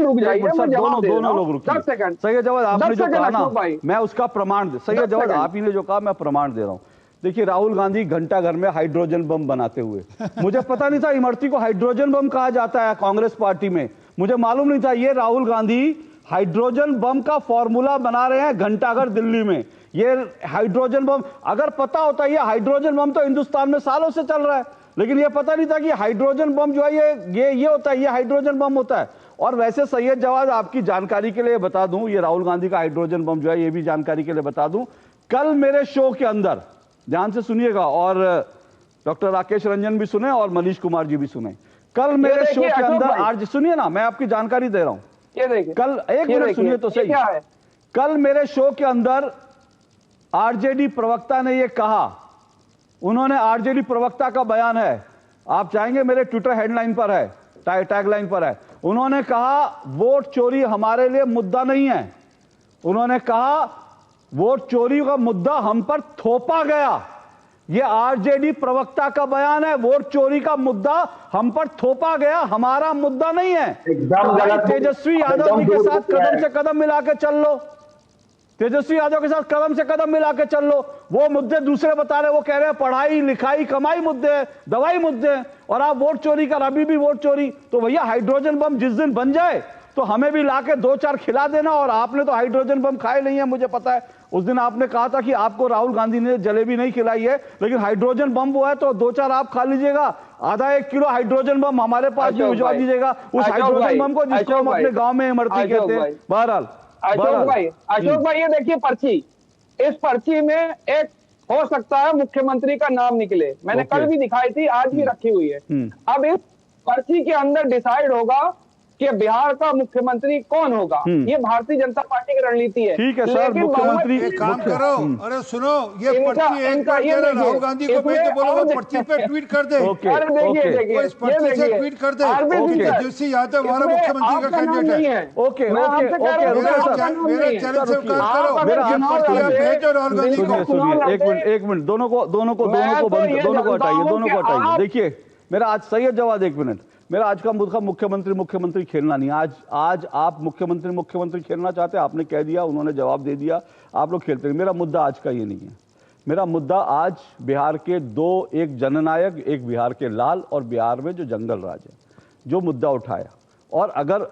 सर, दोनों लोग रुकिए। सही जवाब आपने जो कहा ना, मैं उसका प्रमाण, सही जवाब आप ही ने जो कहा मैं प्रमाण दे रहा हूँ। देखिए राहुल गांधी घंटा घर में हाइड्रोजन बम बनाते हुए, मुझे पता नहीं था इमरती को हाइड्रोजन बम कहा जाता है कांग्रेस पार्टी में, मुझे मालूम नहीं था। ये राहुल गांधी हाइड्रोजन बम का फॉर्मूला बना रहे हैं घंटाघर दिल्ली में। ये हाइड्रोजन बम अगर पता होता, ये हाइड्रोजन बम तो हिंदुस्तान में सालों से चल रहा है, लेकिन ये पता नहीं था कि हाइड्रोजन बम जो है ये होता है, ये हाइड्रोजन बम होता है। और वैसे सैयद जवाद आपकी जानकारी के लिए बता दूं, ये राहुल गांधी का हाइड्रोजन बम जो है, ये भी जानकारी के लिए बता दूं, कल मेरे शो के अंदर ध्यान से सुनिएगा, और डॉक्टर राकेश रंजन भी सुने और मनीष कुमार जी भी सुने। कल मेरे शो के अंदर आज सुनिए ना, मैं आपकी जानकारी दे रहा हूं। कल एक मिनट सुनिए तो सही। कल मेरे शो के अंदर आरजेडी प्रवक्ता ने यह कहा, उन्होंने, आरजेडी प्रवक्ता का बयान है, आप चाहेंगे मेरे ट्विटर हेडलाइन पर है, टैगलाइन पर है, उन्होंने कहा वोट चोरी हमारे लिए मुद्दा नहीं है। उन्होंने कहा वोट चोरी का मुद्दा हम पर थोपा गया। यह आरजेडी प्रवक्ता का बयान है, वोट चोरी का मुद्दा हम पर थोपा गया, हमारा मुद्दा नहीं है। तेजस्वी यादव जी के साथ कदम से कदम मिला के चल लो, तेजस्वी यादव के साथ कदम से कदम मिला के चल लो। वो मुद्दे दूसरे बता रहे, वो कह रहे हैं पढ़ाई लिखाई कमाई मुद्दे हैं, दवाई मुद्दे हैं, और आप वोट चोरी कर, अभी भी वोट चोरी। तो भैया हाइड्रोजन बम जिस दिन बन जाए तो हमें भी लाके 2-4 खिला देना। और आपने तो हाइड्रोजन बम खाए नहीं है, मुझे पता है। उस दिन आपने कहा था कि आपको राहुल गांधी ने जलेबी नहीं खिलाई है, लेकिन हाइड्रोजन बम वो है तो 2-4 आप खा लीजिएगा। आधा 1 किलो हाइड्रोजन बम हमारे पास भी भिजवा दीजिएगा, उस हाइड्रोजन बम को जिसको हम अपने गाँव में इमरती कहते हैं। बहरहाल अशोक भाई ये देखिए पर्ची, इस पर्ची में एक हो सकता है मुख्यमंत्री का नाम निकले, मैंने कल भी दिखाई थी, आज भी रखी हुई है। अब इस पर्ची के अंदर डिसाइड होगा कि बिहार का मुख्यमंत्री कौन होगा। ये भारतीय जनता पार्टी की रणनीति है। ठीक है सर, मुख्यमंत्री एक काम करो, अरे सुनो, ये पर्ची एक राहुल गांधी को भेज के बोलो वो पर्ची पे ट्वीट कर दे। अरे देखिए इस पर्ची से ट्वीट कर दे, तेजस्वी यादव हमारा मुख्यमंत्री का कैंडिडेट है। ओके मेरे चैनल से करो, मेरा भेजो राहुल गांधी को। एक मिनट, दोनों को हटाइए। देखिए मेरा आज सैयद जवाद, एक मिनट, मेरा आज का मुद्दा मुख्यमंत्री खेलना नहीं। आज आप मुख्यमंत्री खेलना चाहते हैं, आपने कह दिया, उन्होंने जवाब दे दिया, आप लोग खेलते हैं। मेरा मुद्दा आज का ये नहीं है। मेरा मुद्दा आज बिहार के दो, एक जननायक, एक बिहार के लाल, और बिहार में जो जंगल राज है, जो मुद्दा उठाया। और अगर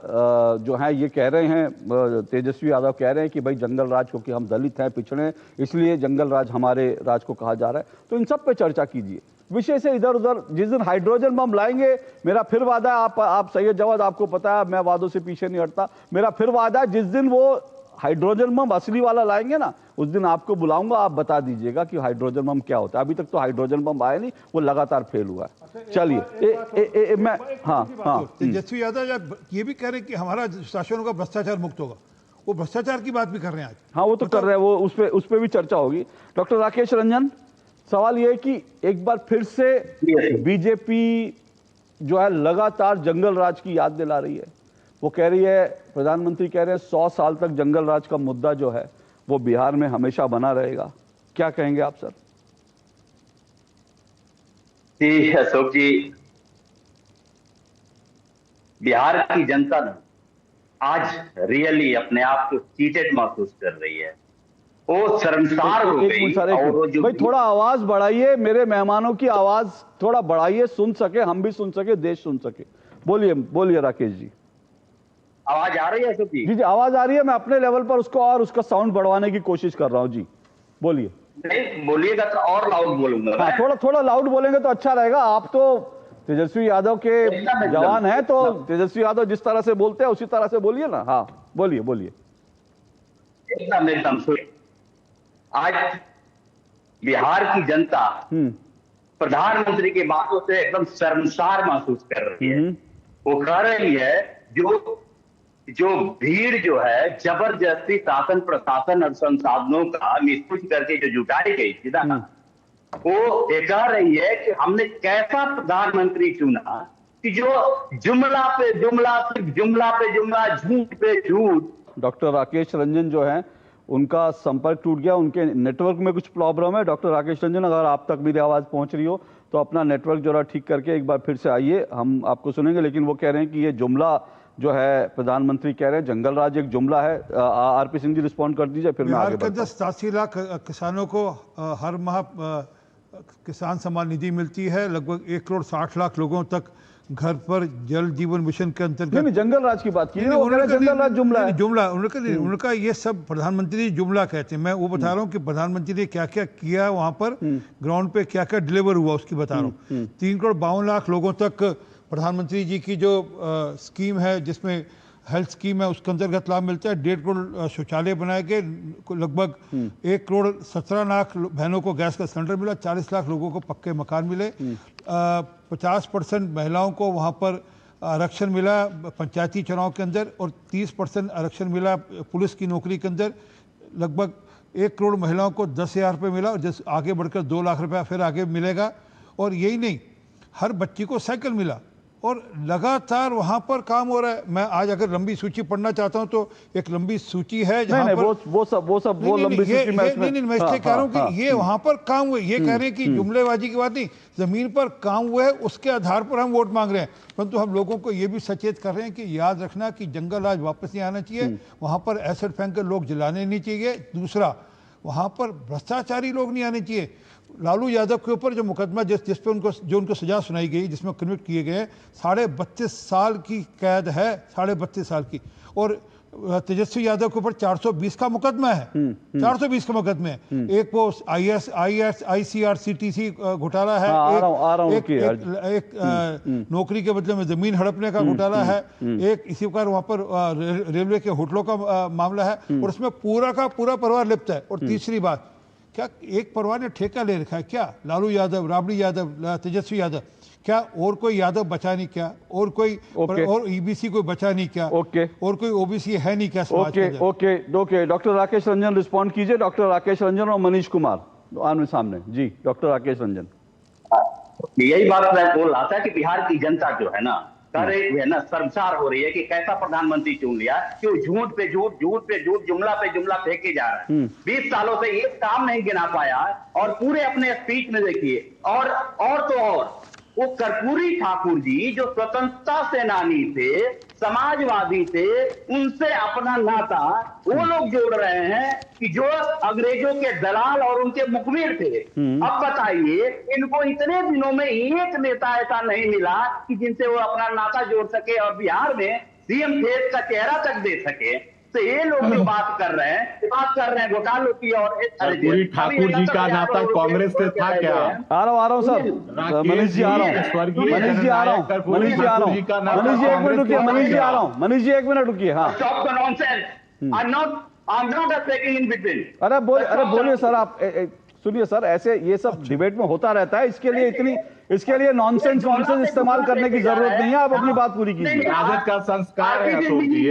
जो है ये कह रहे हैं, तेजस्वी यादव कह रहे हैं कि भाई जंगल राज, क्योंकि हम दलित हैं, पिछड़े, इसलिए जंगल राज हमारे राज को कहा जा रहा है, तो इन सब पे चर्चा कीजिए। विषय से इधर उधर, जिस दिन हाइड्रोजन बम लाएंगे, मेरा फिर वादा है, आप सैयद जवाद, आपको पता है मैं वादों से पीछे नहीं हटता, मेरा फिर वादा है, जिस दिन वो हाइड्रोजन बम असली वाला लाएंगे ना, उस दिन आपको बुलाऊंगा, आप बता दीजिएगा कि हाइड्रोजन बम क्या होता है। अभी तक तो हाइड्रोजन बम आया नहीं, वो लगातार फेल हुआ है। चलिए मैं हाँ तेजस्वी यादव ये भी कह रहे हैं कि हमारा शासन होगा भ्रष्टाचार मुक्त होगा, वो भ्रष्टाचार की बात भी कर रहे हैं आज। हाँ वो तो कर रहे हैं, वो उस पर भी चर्चा होगी। डॉक्टर राकेश रंजन, सवाल यह है कि एक बार फिर से बीजेपी जो है लगातार जंगल राज की याद दिला रही है। वो कह रही है, प्रधानमंत्री कह रहे हैं 100 साल तक जंगल राज का मुद्दा जो है वो बिहार में हमेशा बना रहेगा। क्या कहेंगे आप सर? जी अशोक जी, बिहार की जनता ने आज रियली अपने आप को चीटेड महसूस कर रही है, वो शर्मसार हो गई। और भाई थोड़ा आवाज बढ़ाइए, मेरे मेहमानों की आवाज थोड़ा बढ़ाइए, सुन सके, हम भी सुन सके, देश सुन सके। बोलिए राकेश जी। आवाज आ रही है अशोक जी? जी जी आवाज आ रही है। मैं अपने लेवल पर उसको और उसका साउंड बढ़वाने की कोशिश कर रहा हूँ। जी बोलिए। नहीं बोलिएगा तो और लाउड बोलूंगा। हाँ थोड़ा थोड़ा लाउड बोलेंगे तो अच्छा रहेगा। आप तो तेजस्वी यादव के जवान हैं, तो तेजस्वी यादव जिस तरह से बोलते हैं उसी तरह से बोलिए ना। हाँ बोलिए बोलिए। एकदम एकदम सुनिए, आज बिहार की जनता प्रधानमंत्री की बातों से एकदम शर्मसार महसूस कर रही है। वो कह रही है जो भीड़ जो है जबरदस्ती शासन प्रशासन और संसाधनों का मिसयूज करके जो जुटाई गई थी ना, वो ये कह रही है कि हमने कैसा प्रधानमंत्री चुना कि जो जुमला पे जुमला, सिर्फ जुमला पे जुमला, झूठ पे झूठ। डॉक्टर राकेश रंजन जो हैं उनका संपर्क टूट गया, उनके नेटवर्क में कुछ प्रॉब्लम है। डॉक्टर राकेश रंजन, अगर आप तक मेरी आवाज पहुंच रही हो तो अपना नेटवर्क जरा ठीक करके एक बार फिर से आइए, हम आपको सुनेंगे। लेकिन वो कह रहे हैं कि ये जुमला जो है प्रधानमंत्री कह रहे हैं जंगल राज एक जुमला है। आरपी सिंह जी रिस्पॉन्ड कर दीजिए, फिर मैं आगे बढ़ता हूं। 87 लाख किसानों को हर माह किसान सम्मान निधि मिलती है। लगभग 1 करोड़ 60 लाख लोगों तक घर पर जल जीवन मिशन के अंतर्गत। जंगल राज की बात की, जंगल राज जुमला है। जुमला उनका ये सब प्रधानमंत्री जुमला कहते हैं। मैं वो बता रहा हूँ कि प्रधानमंत्री ने क्या क्या किया वहां पर, ग्राउंड पे क्या क्या डिलीवर हुआ उसकी बता रहा हूँ। 3 करोड़ 52 लाख लोगों तक प्रधानमंत्री जी की जो स्कीम है, जिसमें हेल्थ स्कीम है, उसके अंतर्गत लाभ मिलता है। 1.5 करोड़ शौचालय बनाए गए, लगभग 1 करोड़ 17 लाख बहनों को गैस का सिलेंडर मिला, 40 लाख लोगों को पक्के मकान मिले, 50% महिलाओं को वहाँ पर आरक्षण मिला पंचायती चुनाव के अंदर, और 30% आरक्षण मिला पुलिस की नौकरी के अंदर। लगभग 1 करोड़ महिलाओं को 10,000 रुपये मिला, और जिस आगे बढ़कर 2 लाख रुपया फिर आगे मिलेगा। और यही नहीं, हर बच्ची को साइकिल मिला, और लगातार वहां पर काम हो रहा है। मैं आज अगर लंबी सूची पढ़ना चाहता हूं तो एक लंबी सूची है जहां पर वो लंबी सूची मैं इसलिए कह रहा हूं कि ये वहां पर काम हुए। ये कह रहे हैं कि जुमलेबाजी की बात नहीं, जमीन पर काम हुआ है, उसके आधार पर हम वोट मांग रहे हैं। परंतु हम लोगों को ये भी सचेत कर रहे हैं कि याद रखना कि जंगल राज वापस नहीं आना चाहिए, वहां पर एसिड फेंक कर लोग जलाने नहीं चाहिए। दूसरा, वहां पर भ्रष्टाचारी लोग नहीं आने चाहिए। लालू यादव के ऊपर जो मुकदमा जिस पे उनको सजा सुनाई गई, जिसमें कन्विक्ट किए गए, 32.5 साल की कैद है, 32.5 साल की। और तेजस्वी यादव के ऊपर 420 का मुकदमा है, 420 का मुकदमा है। एक वो ICRCTC घोटाला है, एक नौकरी के बदले में जमीन हड़पने का घोटाला है, एक इसी प्रकार वहां पर रेलवे के होटलों का मामला है, और उसमें पूरा का पूरा परिवार लिप्त है। और तीसरी बात, क्या एक परिवार ने ठेका ले रखा है क्या? लालू यादव, राबड़ी यादव, तेजस्वी यादव, क्या और कोई यादव बचा नहीं क्या? और कोई और EBC कोई बचा नहीं क्या? और कोई OBC है नहीं क्या समाज के? Okay doctor Rakesh Ranjan respond कीजिए। डॉक्टर राकेश रंजन और मनीष कुमार आमने सामने। जी डॉक्टर राकेश रंजन। यही बात मैं बोल रहा था कि बिहार की जनता जो है ना, कर रही है ना, शर्मसार हो रही है कि कैसा प्रधानमंत्री चुन लिया कि वो झूठ पे झूठ, झूठ पे झूठ, जुमला पे जुमला फेंके जा रहा है। 20 सालों से एक काम नहीं गिना पाया, और पूरे अपने स्पीच में देखिए। और तो और वो कर्पूरी ठाकुर जी जो स्वतंत्रता सेनानी थे, समाजवादी थे, उनसे अपना नाता वो लोग जोड़ रहे हैं कि जो अंग्रेजों के दलाल और उनके मुखबिर थे। अब बताइए, इनको इतने दिनों में एक नेता ऐसा नहीं मिला कि जिनसे वो अपना नाता जोड़ सके और बिहार में CM फेस का चेहरा तक दे सके। तो ये लोग जो बात कर रहे हैं घोटालों की। और कर्पूरी ठाकुर जी का नाता कांग्रेस से था क्या? आ रहा हूँ सर, मनीष जी आ रहा हूँ, मनीष जी आ रहा हूँ, मनीष जी आ रहा हूँ, मनीष जी 1 मिनट रुकिए, मनीष जी आ रहा हूँ, मनीष जी 1 मिनट रुकिए। हाँ अरे बोलिए सर, आप सुनिए सर, ऐसे ये सब डिबेट में होता रहता है, इसके लिए नॉनसेंस इस्तेमाल करने की जरूरत नहीं है। आप अपनी बात पूरी कीजिए। राजद का संस्कार है अशोक जी,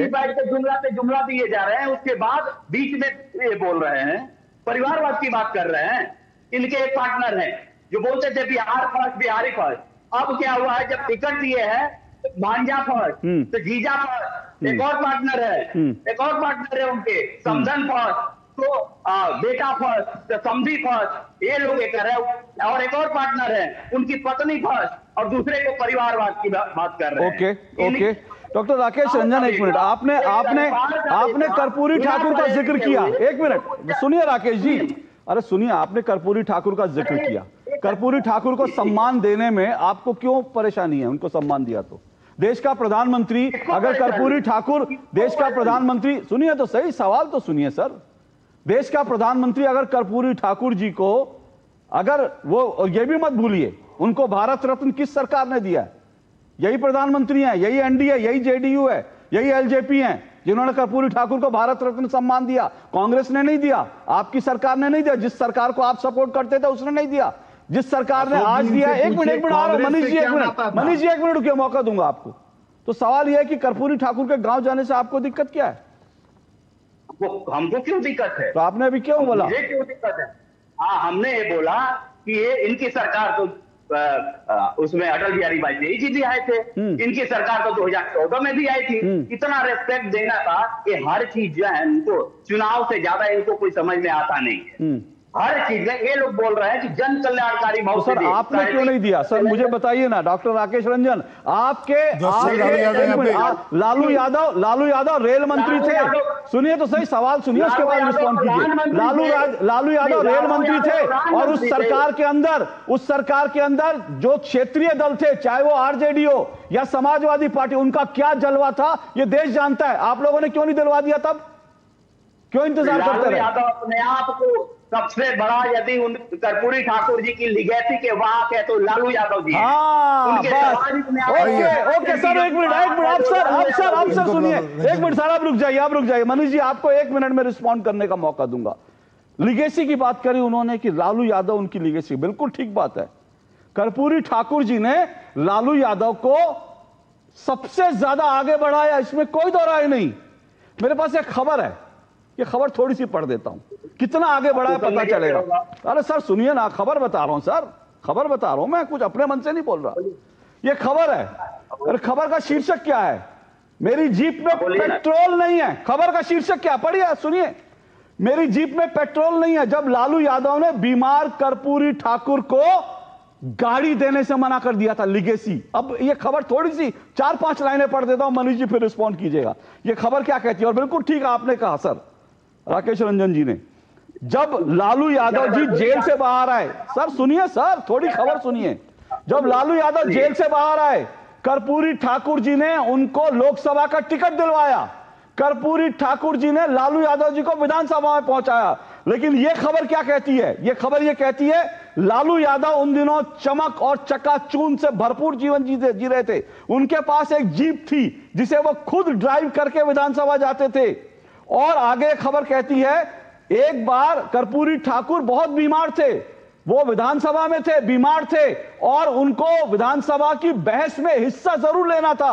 जुमला पे जुमला दिए जा रहे हैं, उसके बाद बीच में ये बोल रहे हैं, परिवारवाद की बात कर रहे हैं। इनके एक पार्टनर हैं जो बोलते थे बिहार फर्स्ट, बिहारी फर्स्ट। अब क्या हुआ है, जब टिकट दिए है भांजा फर्स्ट, तो जीजा फर्स्ट, एक और पार्टनर है उनके, समधन फर्स्ट, तो बेटा फर्स्ट, तो समधी फर्स्ट, ये लोग कर रहे हैं। और एक और पार्टनर है उनकी पत्नी फर्स्ट, और दूसरे को परिवारवाद की बात कर रहे हैं। Okay doctor Rakesh Ranjan, 1 minute. आपने कर्पूरी ठाकुर का जिक्र किया। 1 मिनट सुनिए राकेश जी, अरे सुनिए, आपने कर्पूरी ठाकुर का जिक्र किया। कर्पूरी ठाकुर को सम्मान देने में आपको क्यों परेशानी है? उनको सम्मान दिया तो देश का प्रधानमंत्री अगर कर्पूरी ठाकुर, देश का प्रधानमंत्री, सुनिए तो सही, सवाल तो सुनिए सर। देश का प्रधानमंत्री अगर कर्पूरी ठाकुर जी को, अगर वो, ये भी मत भूलिए, उनको भारत रत्न किस सरकार ने दिया है? यही प्रधानमंत्री हैं, यही एनडीए, यही जेडीयू है, यही एलजेपी हैं जिन्होंने कर्पूरी ठाकुर को भारत रत्न सम्मान दिया। कांग्रेस ने नहीं दिया, आपकी सरकार ने नहीं दिया, जिस सरकार को आप सपोर्ट करते थे उसने नहीं दिया, जिस सरकार ने आज दिया। एक मिनट आ रहा हूं मनीष जी, एक मिनट रुकिए, मौका दूंगा आपको। तो सवाल यह है कि कर्पूरी ठाकुर के गांव जाने से आपको दिक्कत क्या है? हमको क्यों दिक्कत है? तो आपने अभी क्यों बोला? मुझे क्यों दिक्कत है? हाँ, हमने ये बोला कि ये इनकी सरकार तो उसमें अटल बिहारी वाजपेयी जी भी आए थे, इनकी सरकार तो 2014 में भी आई थी। इतना रेस्पेक्ट देना था कि हर चीज जो है इनको चुनाव से ज्यादा इनको कोई समझ में आता नहीं है। हर चीज में ये लोग बोल रहे हैं कि जन कल्याणकारी बहुत। सर आपने क्यों नहीं दिया? सर मुझे बताइए ना, डॉक्टर राकेश रंजन, लालू यादव रेल मंत्री थे। सुनिए तो सही, सवाल सुनिए उसके बाद रिस्पॉन्ड कीजिए। लालू यादव रेल मंत्री थे और उस सरकार के अंदर जो क्षेत्रीय दल थे, चाहे वो आरजेडी हो या समाजवादी पार्टी, उनका क्या जलवा था ये देश जानता है। आप लोगों ने क्यों नहीं दिलवा दिया? तब क्यों इंतजार करते रहे? यादव अपने आप को सबसे बड़ा, यदि उन कर्पूरी ठाकुर जी की लिगेसी के वाहक है तो लालू यादव जी। हाँ बस, ओके सर, एक मिनट आप सर सुनिए, एक मिनट सर, आप रुक जाइए मनीष जी, आपको 1 मिनट में रिस्पॉन्ड करने का मौका दूंगा। लिगेसी की बात करी उन्होंने कि लालू यादव उनकी लिगेसी, बिल्कुल ठीक बात है। कर्पूरी ठाकुर जी ने लालू यादव को सबसे ज्यादा आगे बढ़ाया, इसमें कोई दो राय नहीं। मेरे पास एक खबर है, ये खबर थोड़ी सी पढ़ देता हूं, कितना आगे बढ़ा है पता चलेगा। अरे सर सुनिए ना, खबर बता रहा हूं सर, खबर बता रहा हूं, मैं कुछ अपने मन से नहीं बोल रहा। ये खबर है, और खबर का शीर्षक क्या है? मेरी जीप में पेट्रोल नहीं है। खबर का शीर्षक क्या, पढ़िए सुनिए। मेरी जीप में पेट्रोल नहीं है, जब लालू यादव ने बीमार कर्पूरी ठाकुर को गाड़ी देने से मना कर दिया था, लिगेसी। अब ये खबर थोड़ी सी 4-5 लाइनें पढ़ देता हूं, मनीष जी फिर रिस्पॉन्ड कीजिएगा। ये खबर क्या कहती है? और बिल्कुल ठीक आपने कहा सर, राकेश रंजन जी ने, जब लालू यादव जी जेल से बाहर आए, सर सुनिए सर, थोड़ी खबर सुनिए। जब लालू यादव जेल से बाहर आए, कर्पूरी ठाकुर जी ने उनको लोकसभा का टिकट दिलवाया, कर्पूरी ठाकुर जी ने लालू यादव जी को विधानसभा में पहुंचाया। लेकिन यह खबर क्या कहती है? यह खबर यह कहती है लालू यादव उन दिनों चमक और चकाचौंध से भरपूर जीवन जी रहे थे। उनके पास एक जीप थी जिसे वो खुद ड्राइव करके विधानसभा जाते थे। और आगे खबर कहती है, एक बार कर्पूरी ठाकुर बहुत बीमार थे, वो विधानसभा में थे, बीमार थे, और उनको विधानसभा की बहस में हिस्सा जरूर लेना था।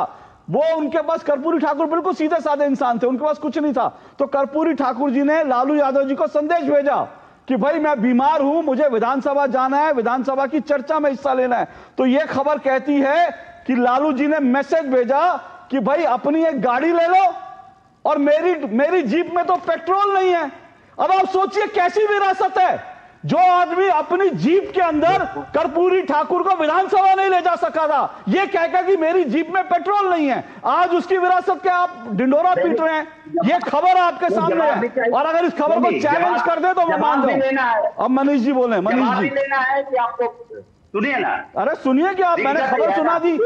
वो उनके पास, कर्पूरी ठाकुर बिल्कुल सीधे साधे इंसान थे, उनके पास कुछ नहीं था। तो कर्पूरी ठाकुर जी ने लालू यादव जी को संदेश भेजा कि भाई मैं बीमार हूं, मुझे विधानसभा जाना है, विधानसभा की चर्चा में हिस्सा लेना है। तो यह खबर कहती है कि लालू जी ने मैसेज भेजा कि भाई अपनी एक गाड़ी ले लो, और मेरी जीप में तो पेट्रोल नहीं है। अब आप सोचिए कैसी विरासत है, जो आदमी अपनी जीप के अंदर कर्पूरी ठाकुर को विधानसभा नहीं ले जा सका था, यह कहकर कि मेरी जीप में पेट्रोल नहीं है। आज उसकी विरासत के आप डिंडोरा पीट रहे हैं। यह खबर आपके सामने है, और अगर इस खबर को चैलेंज कर दे तो मैं मान जाऊं। अब मनीष जी बोले, मनीष जी लेना है कि आपको सुनिए ना। अरे सुनिए कि आप, मैंने खबर सुना दी।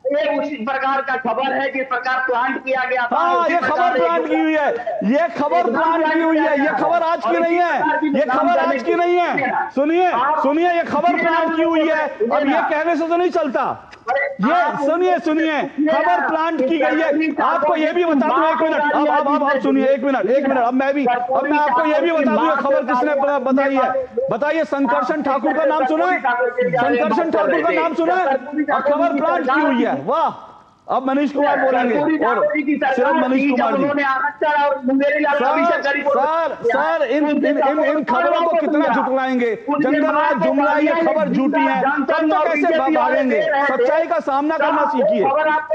ये उसी प्रकार का खबर है जिस प्रकार प्लांट किया गया था। हाँ, ये खबर प्लांट की हुई है, ये खबर प्लांट की हुई है, ये खबर आज की नहीं है, ये खबर आज की नहीं है। सुनिए, ये खबर प्लांट की हुई है। अब ये कहने से तो नहीं चलता। ये सुनिए, खबर प्लांट की गई है। आपको ये भी बता दूं, 1 मिनट, अब सुनिए, 1 मिनट, अब मैं आपको ये भी बता दूं, खबर किसने बताई है? बताइए, संकर्षण ठाकुर का नाम सुना है? संकर्षण ठाकुर का नाम सुना है? और खबर प्लांट की हुई है। वाह, अब मनीष कुमार बोलेंगे, और सिर्फ मनीष कुमार जी। सर इन खबरों को कितना झुटलाएंगे? जंगलराज जुमला, ये खबर झूठी है, तब तक कैसे भागेंगे? सच्चाई का सामना करना सीखिए।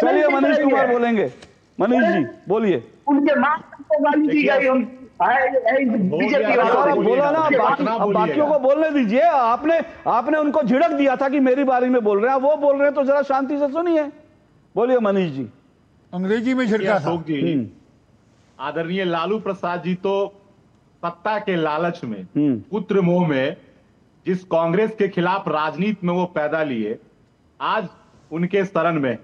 चलिए मनीष कुमार बोलेंगे। मनीष जी बोलिए। उनके मां को गाली दी गई, बोला ना, बाकियों को बोलने दीजिए। आपने उनको झिड़क दिया था कि मेरी बारी में बोल रहे हैं, वो बोल रहे हैं, तो जरा शांति से सुनिए। बोलिए मनीष जी। अंग्रेजी में झिड़का था। आदरणीय लालू प्रसाद जी तो सत्ता के लालच में, पुत्र मोह में, जिस कांग्रेस के खिलाफ राजनीति में वो पैदा लिए, आज उनके शरण में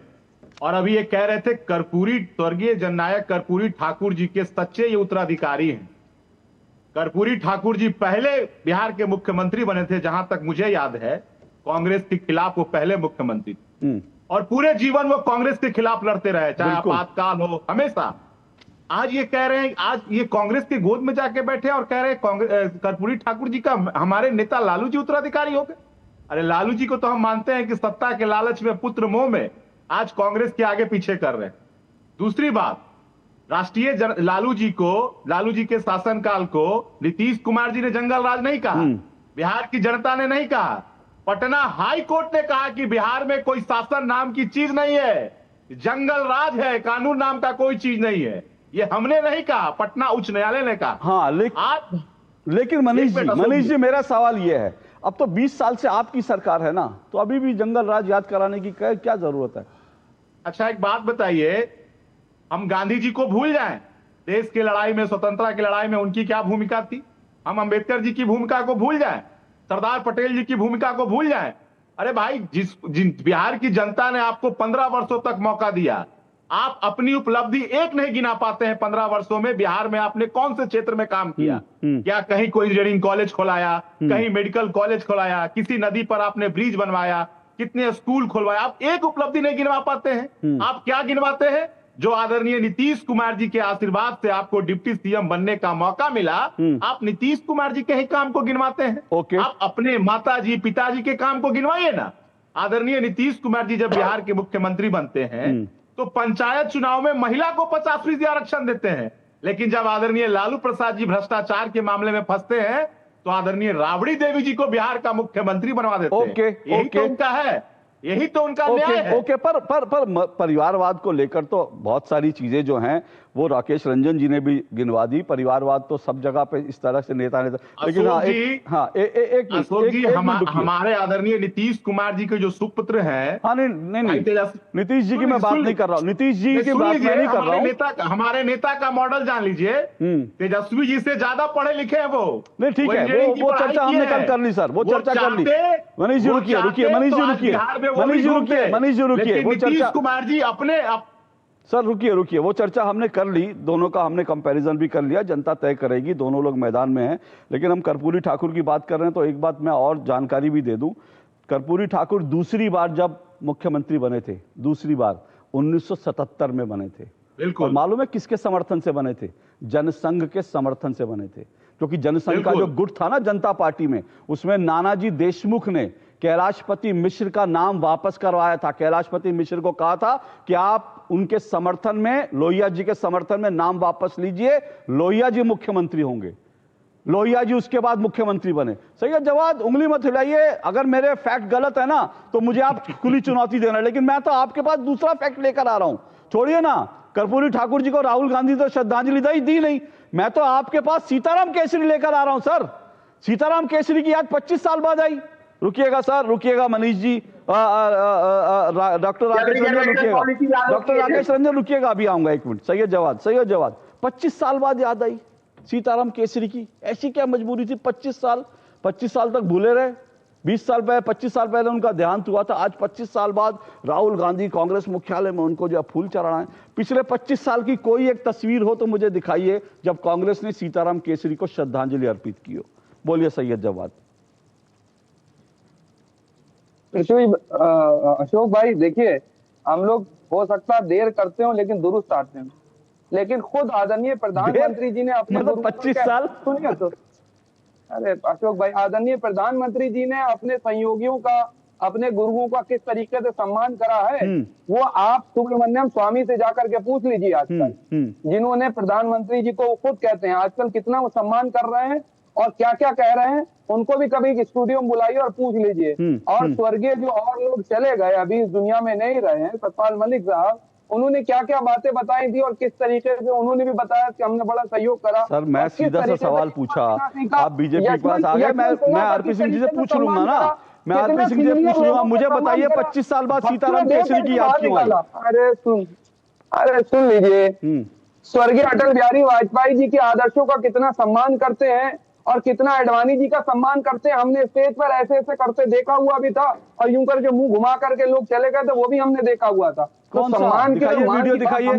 और अभी ये कह रहे थे कर्पूरी, स्वर्गीय जननायक कर्पूरी ठाकुर जी के सच्चे ये उत्तराधिकारी हैं। कर्पूरी ठाकुर जी पहले बिहार के मुख्यमंत्री बने थे, जहां तक मुझे याद है, कांग्रेस के खिलाफ वो पहले मुख्यमंत्री थे और पूरे जीवन वो कांग्रेस के खिलाफ लड़ते रहे, चाहे आपातकाल हो, हमेशा। आज ये कह रहे हैं, आज ये कांग्रेस की गोद में जाके बैठे और कह रहे हैं कर्पूरी ठाकुर जी का हमारे नेता लालू जी उत्तराधिकारी हो गए। अरे लालू जी को तो हम मानते हैं कि सत्ता के लालच में, पुत्र मोह में आज कांग्रेस के आगे पीछे कर रहे हैं। दूसरी बात, लालू जी के शासनकाल को नीतीश कुमार जी ने जंगल राज नहीं कहा, बिहार की जनता ने नहीं कहा, पटना हाई कोर्ट ने कहा कि बिहार में कोई शासन नाम की चीज नहीं है, जंगल राज है, कानून नाम का कोई चीज नहीं है। ये हमने नहीं कहा, पटना उच्च न्यायालय ने कहा। हाँ, लेकिन मनीष जी मेरा सवाल यह है, अब तो 20 साल से आपकी सरकार है ना, तो अभी भी जंगल राज याद कराने की क्या जरूरत है? अच्छा एक बात बताइए, हम गांधी जी को भूल जाएं? देश की लड़ाई में, स्वतंत्रता की लड़ाई में उनकी क्या भूमिका थी? हम अंबेडकर जी की भूमिका को भूल जाएं? सरदार पटेल जी की भूमिका को भूल जाएं? अरे भाई, बिहार की जनता ने आपको 15 वर्षों तक मौका दिया, आप अपनी उपलब्धि एक नहीं गिना पाते हैं। 15 वर्षों में बिहार में आपने कौन से क्षेत्र में काम किया? क्या कहीं कोई इंजीनियरिंग कॉलेज खोलाया, कहीं मेडिकल कॉलेज खोलाया, किसी नदी पर आपने ब्रिज बनवाया, कितने स्कूल खुलवाया? आप एक उपलब्धि नहीं गिनवा पाते हैं। आप क्या गिनवाते हैं? जो आदरणीय नीतीश कुमार जी के आशीर्वाद से आपको डिप्टी सीएम बनने का मौका मिला, आप नीतीश कुमार जी के ही काम को गिनवाते हैं। आप अपने माता जी, पिताजी के काम को गिनवाइए ना। आदरणीय नीतीश कुमार जी जब बिहार के मुख्यमंत्री बनते हैं तो पंचायत चुनाव में महिला को 50% आरक्षण देते हैं, लेकिन जब आदरणीय लालू प्रसाद जी भ्रष्टाचार के मामले में फंसते हैं तो आदरणीय राबड़ी देवी जी को बिहार का मुख्यमंत्री बनवा देते हैं। यही तो उनका है, यही तो उनका न्याय है। पर परिवारवाद को लेकर तो बहुत सारी चीजें जो हैं वो राकेश रंजन जी ने भी गिनवा दी। परिवारवाद तो सब जगह पे इस तरह से नेता लेकिन हमारे आदरणीय नीतीश कुमार जी के जो सुपुत्र हैं, नहीं नीतीश जी की मैं बात नहीं कर रहा हूँ, नीतीश जी की बात मैं नहीं कर रहा हूँ। हमारे नेता का मॉडल जान लीजिए, तेजस्वी जी से ज्यादा पढ़े लिखे हैं वो। नहीं ठीक है, वो चर्चा हमने कल कर ली सर, वो चर्चा कर ली। मनीष जी रुकिए, मनीष जी रुकिए, वो चर्चा कुमार जी अपने सर रुकिए, वो चर्चा हमने कर ली, दोनों का हमने कंपैरिजन भी कर लिया, जनता तय करेगी, दोनों लोग मैदान में हैं। लेकिन हम कर्पूरी ठाकुर की बात कर रहे हैं तो एक बात मैं और जानकारी भी दे दूं। कर्पूरी ठाकुर दूसरी बार जब मुख्यमंत्री बने थे, दूसरी बार 1977 में बने थे। बिल्कुल। और मालूम है किसके समर्थन से बने थे? जनसंघ के समर्थन से बने थे, क्योंकि जनसंघ का जो गुट था ना जनता पार्टी में, उसमें नानाजी देशमुख ने कैलाशपति मिश्र का नाम वापस करवाया था। कैलाशपति मिश्र को कहा था कि आप उनके समर्थन में, लोहिया जी के समर्थन में नाम वापस लीजिए, लोहिया जी मुख्यमंत्री होंगे। लोहिया जी उसके बाद मुख्यमंत्री बने। सैयद जवाद उंगली मत हिलाइए, अगर मेरे फैक्ट गलत है ना तो मुझे आप खुली चुनौती देना, लेकिन मैं तो आपके पास दूसरा फैक्ट लेकर आ रहा हूं। छोड़िए ना, कर्पूरी ठाकुर जी को राहुल गांधी तो श्रद्धांजलि दी नहीं, मैं तो आपके पास सीताराम केसरी लेकर आ रहा हूं सर। सीताराम केसरी की याद 25 साल बाद आई। रुकिएगा sir, रुकिएगा Manish ji, doctor Rakesh Ranjan रुकिएगा, doctor Rakesh Ranjan रुकिएगा, अभी आऊंगा, एक मिनट। सैयद जवाद 25 साल बाद याद आई सीताराम केसरी की, ऐसी क्या मजबूरी थी? 25 साल तक भूले रहे। 25 साल पहले उनका देहांत हुआ था, आज 25 साल बाद राहुल गांधी कांग्रेस मुख्यालय में उनको जो फूल चढ़ाना है। पिछले 25 साल की कोई एक तस्वीर हो तो मुझे दिखाइए जब कांग्रेस ने सीताराम केसरी को श्रद्धांजलि अर्पित की हो। बोलिए सैयद जवाद। अशोक भाई देखिए, हम लोग हो सकता है देर करते हो लेकिन दुरुस्त आते हैं, लेकिन खुद आदरणीय प्रधानमंत्री जी ने अपने 25 साल सुनिए तो, अरे अशोक भाई, आदरणीय प्रधानमंत्री जी ने अपने सहयोगियों का, अपने गुरुओं का किस तरीके से सम्मान करा है वो आप सुब्रमण्यम स्वामी से जाकर के पूछ लीजिए आजकल, जिन्होंने प्रधानमंत्री जी को खुद कहते हैं आजकल कितना वो सम्मान कर रहे हैं और क्या क्या कह रहे हैं, उनको भी कभी स्टूडियो में बुलाइए और पूछ लीजिए। और स्वर्गीय जो और लोग चले गए, अभी इस दुनिया में नहीं रहे हैं, सतपाल मलिक साहब, उन्होंने क्या क्या बातें बताई थी और किस तरीके से उन्होंने भी बताया कि हमने बड़ा सहयोग करा। सर मैं सीधा सा सवाल पूछा, आप बीजेपी के पास आ गए, मैं आरपी सिंह जी से पूछ लूंगा ना, मैं आरपी सिंह जी से पूछ लूंगा, मुझे बताइए 25 साल बाद सीताराम केसरी की याद क्यों आई? अरे सुन लीजिए, स्वर्गीय अटल बिहारी वाजपेयी जी के आदर्शों का कितना सम्मान करते हैं और कितना आडवाणी जी का सम्मान करते हैं। हमने स्टेज पर ऐसे ऐसे करते देखा हुआ भी था और यूं करके मुंह घुमा करके लोग चले गए थे, वो भी हमने देखा हुआ था। कौन सा दिखाइए, वीडियो दिखाइए,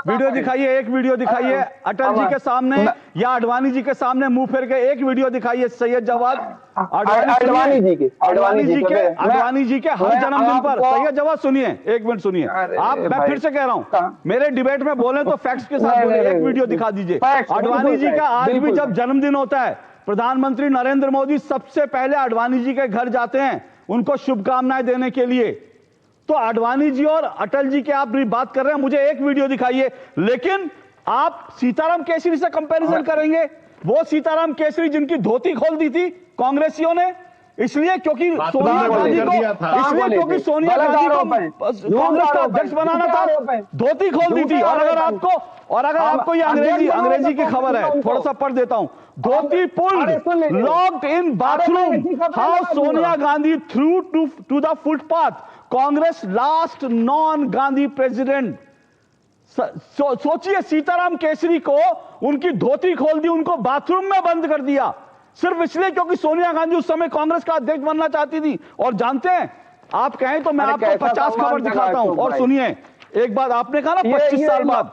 वीडियो दिखाइए, एक वीडियो दिखाइए अटल जी के सामने या अडवाणी जी के सामने मुंह फेर के एक वीडियो दिखाइए। सैयद जवाद अडवाणी जी के हर जन्मदिन पर सैयद जवाद सुनिए, एक मिनट सुनिए आप, मैं फिर से कह रहा हूं मेरे डिबेट में बोले तो फैक्ट्स के साथ बोले। एक वीडियो दिखा दीजिए अडवाणी जी का। आज भी जब जन्मदिन होता है प्रधानमंत्री नरेंद्र मोदी सबसे पहले अडवाणी जी के घर जाते हैं उनको शुभकामनाएं देने के लिए। तो अडवाणी जी और अटल जी के आप बात कर रहे हैं, मुझे एक वीडियो दिखाइए। लेकिन आप सीताराम केसरी से कंपैरिजन करेंगे, वो सीताराम केसरी जिनकी धोती खोल दी थी कांग्रेसियों ने, इसलिए क्योंकि सोनिया गांधी को, इसलिए क्योंकि सोनिया गांधी को कांग्रेस का अध्यक्ष बनाना था, धोती खोल दी थी। और अगर आपको ये अंग्रेजी की खबर है, थोड़ा सा पढ़ देता हूं। Dhoti pulled, locked in bathroom, how Sonia Gandhi threw to the footpath, Congress last non Gandhi president. सोचिए सीताराम केसरी को उनकी धोती खोल दी, उनको बाथरूम में बंद कर दिया, सिर्फ इसलिए क्योंकि सोनिया गांधी उस समय कांग्रेस का अध्यक्ष बनना चाहती थी। और जानते हैं, आप कहें तो मैं आपको 50 खबर दिखाता हूं। और सुनिए एक बात, आपने कहा ना 25 साल बाद,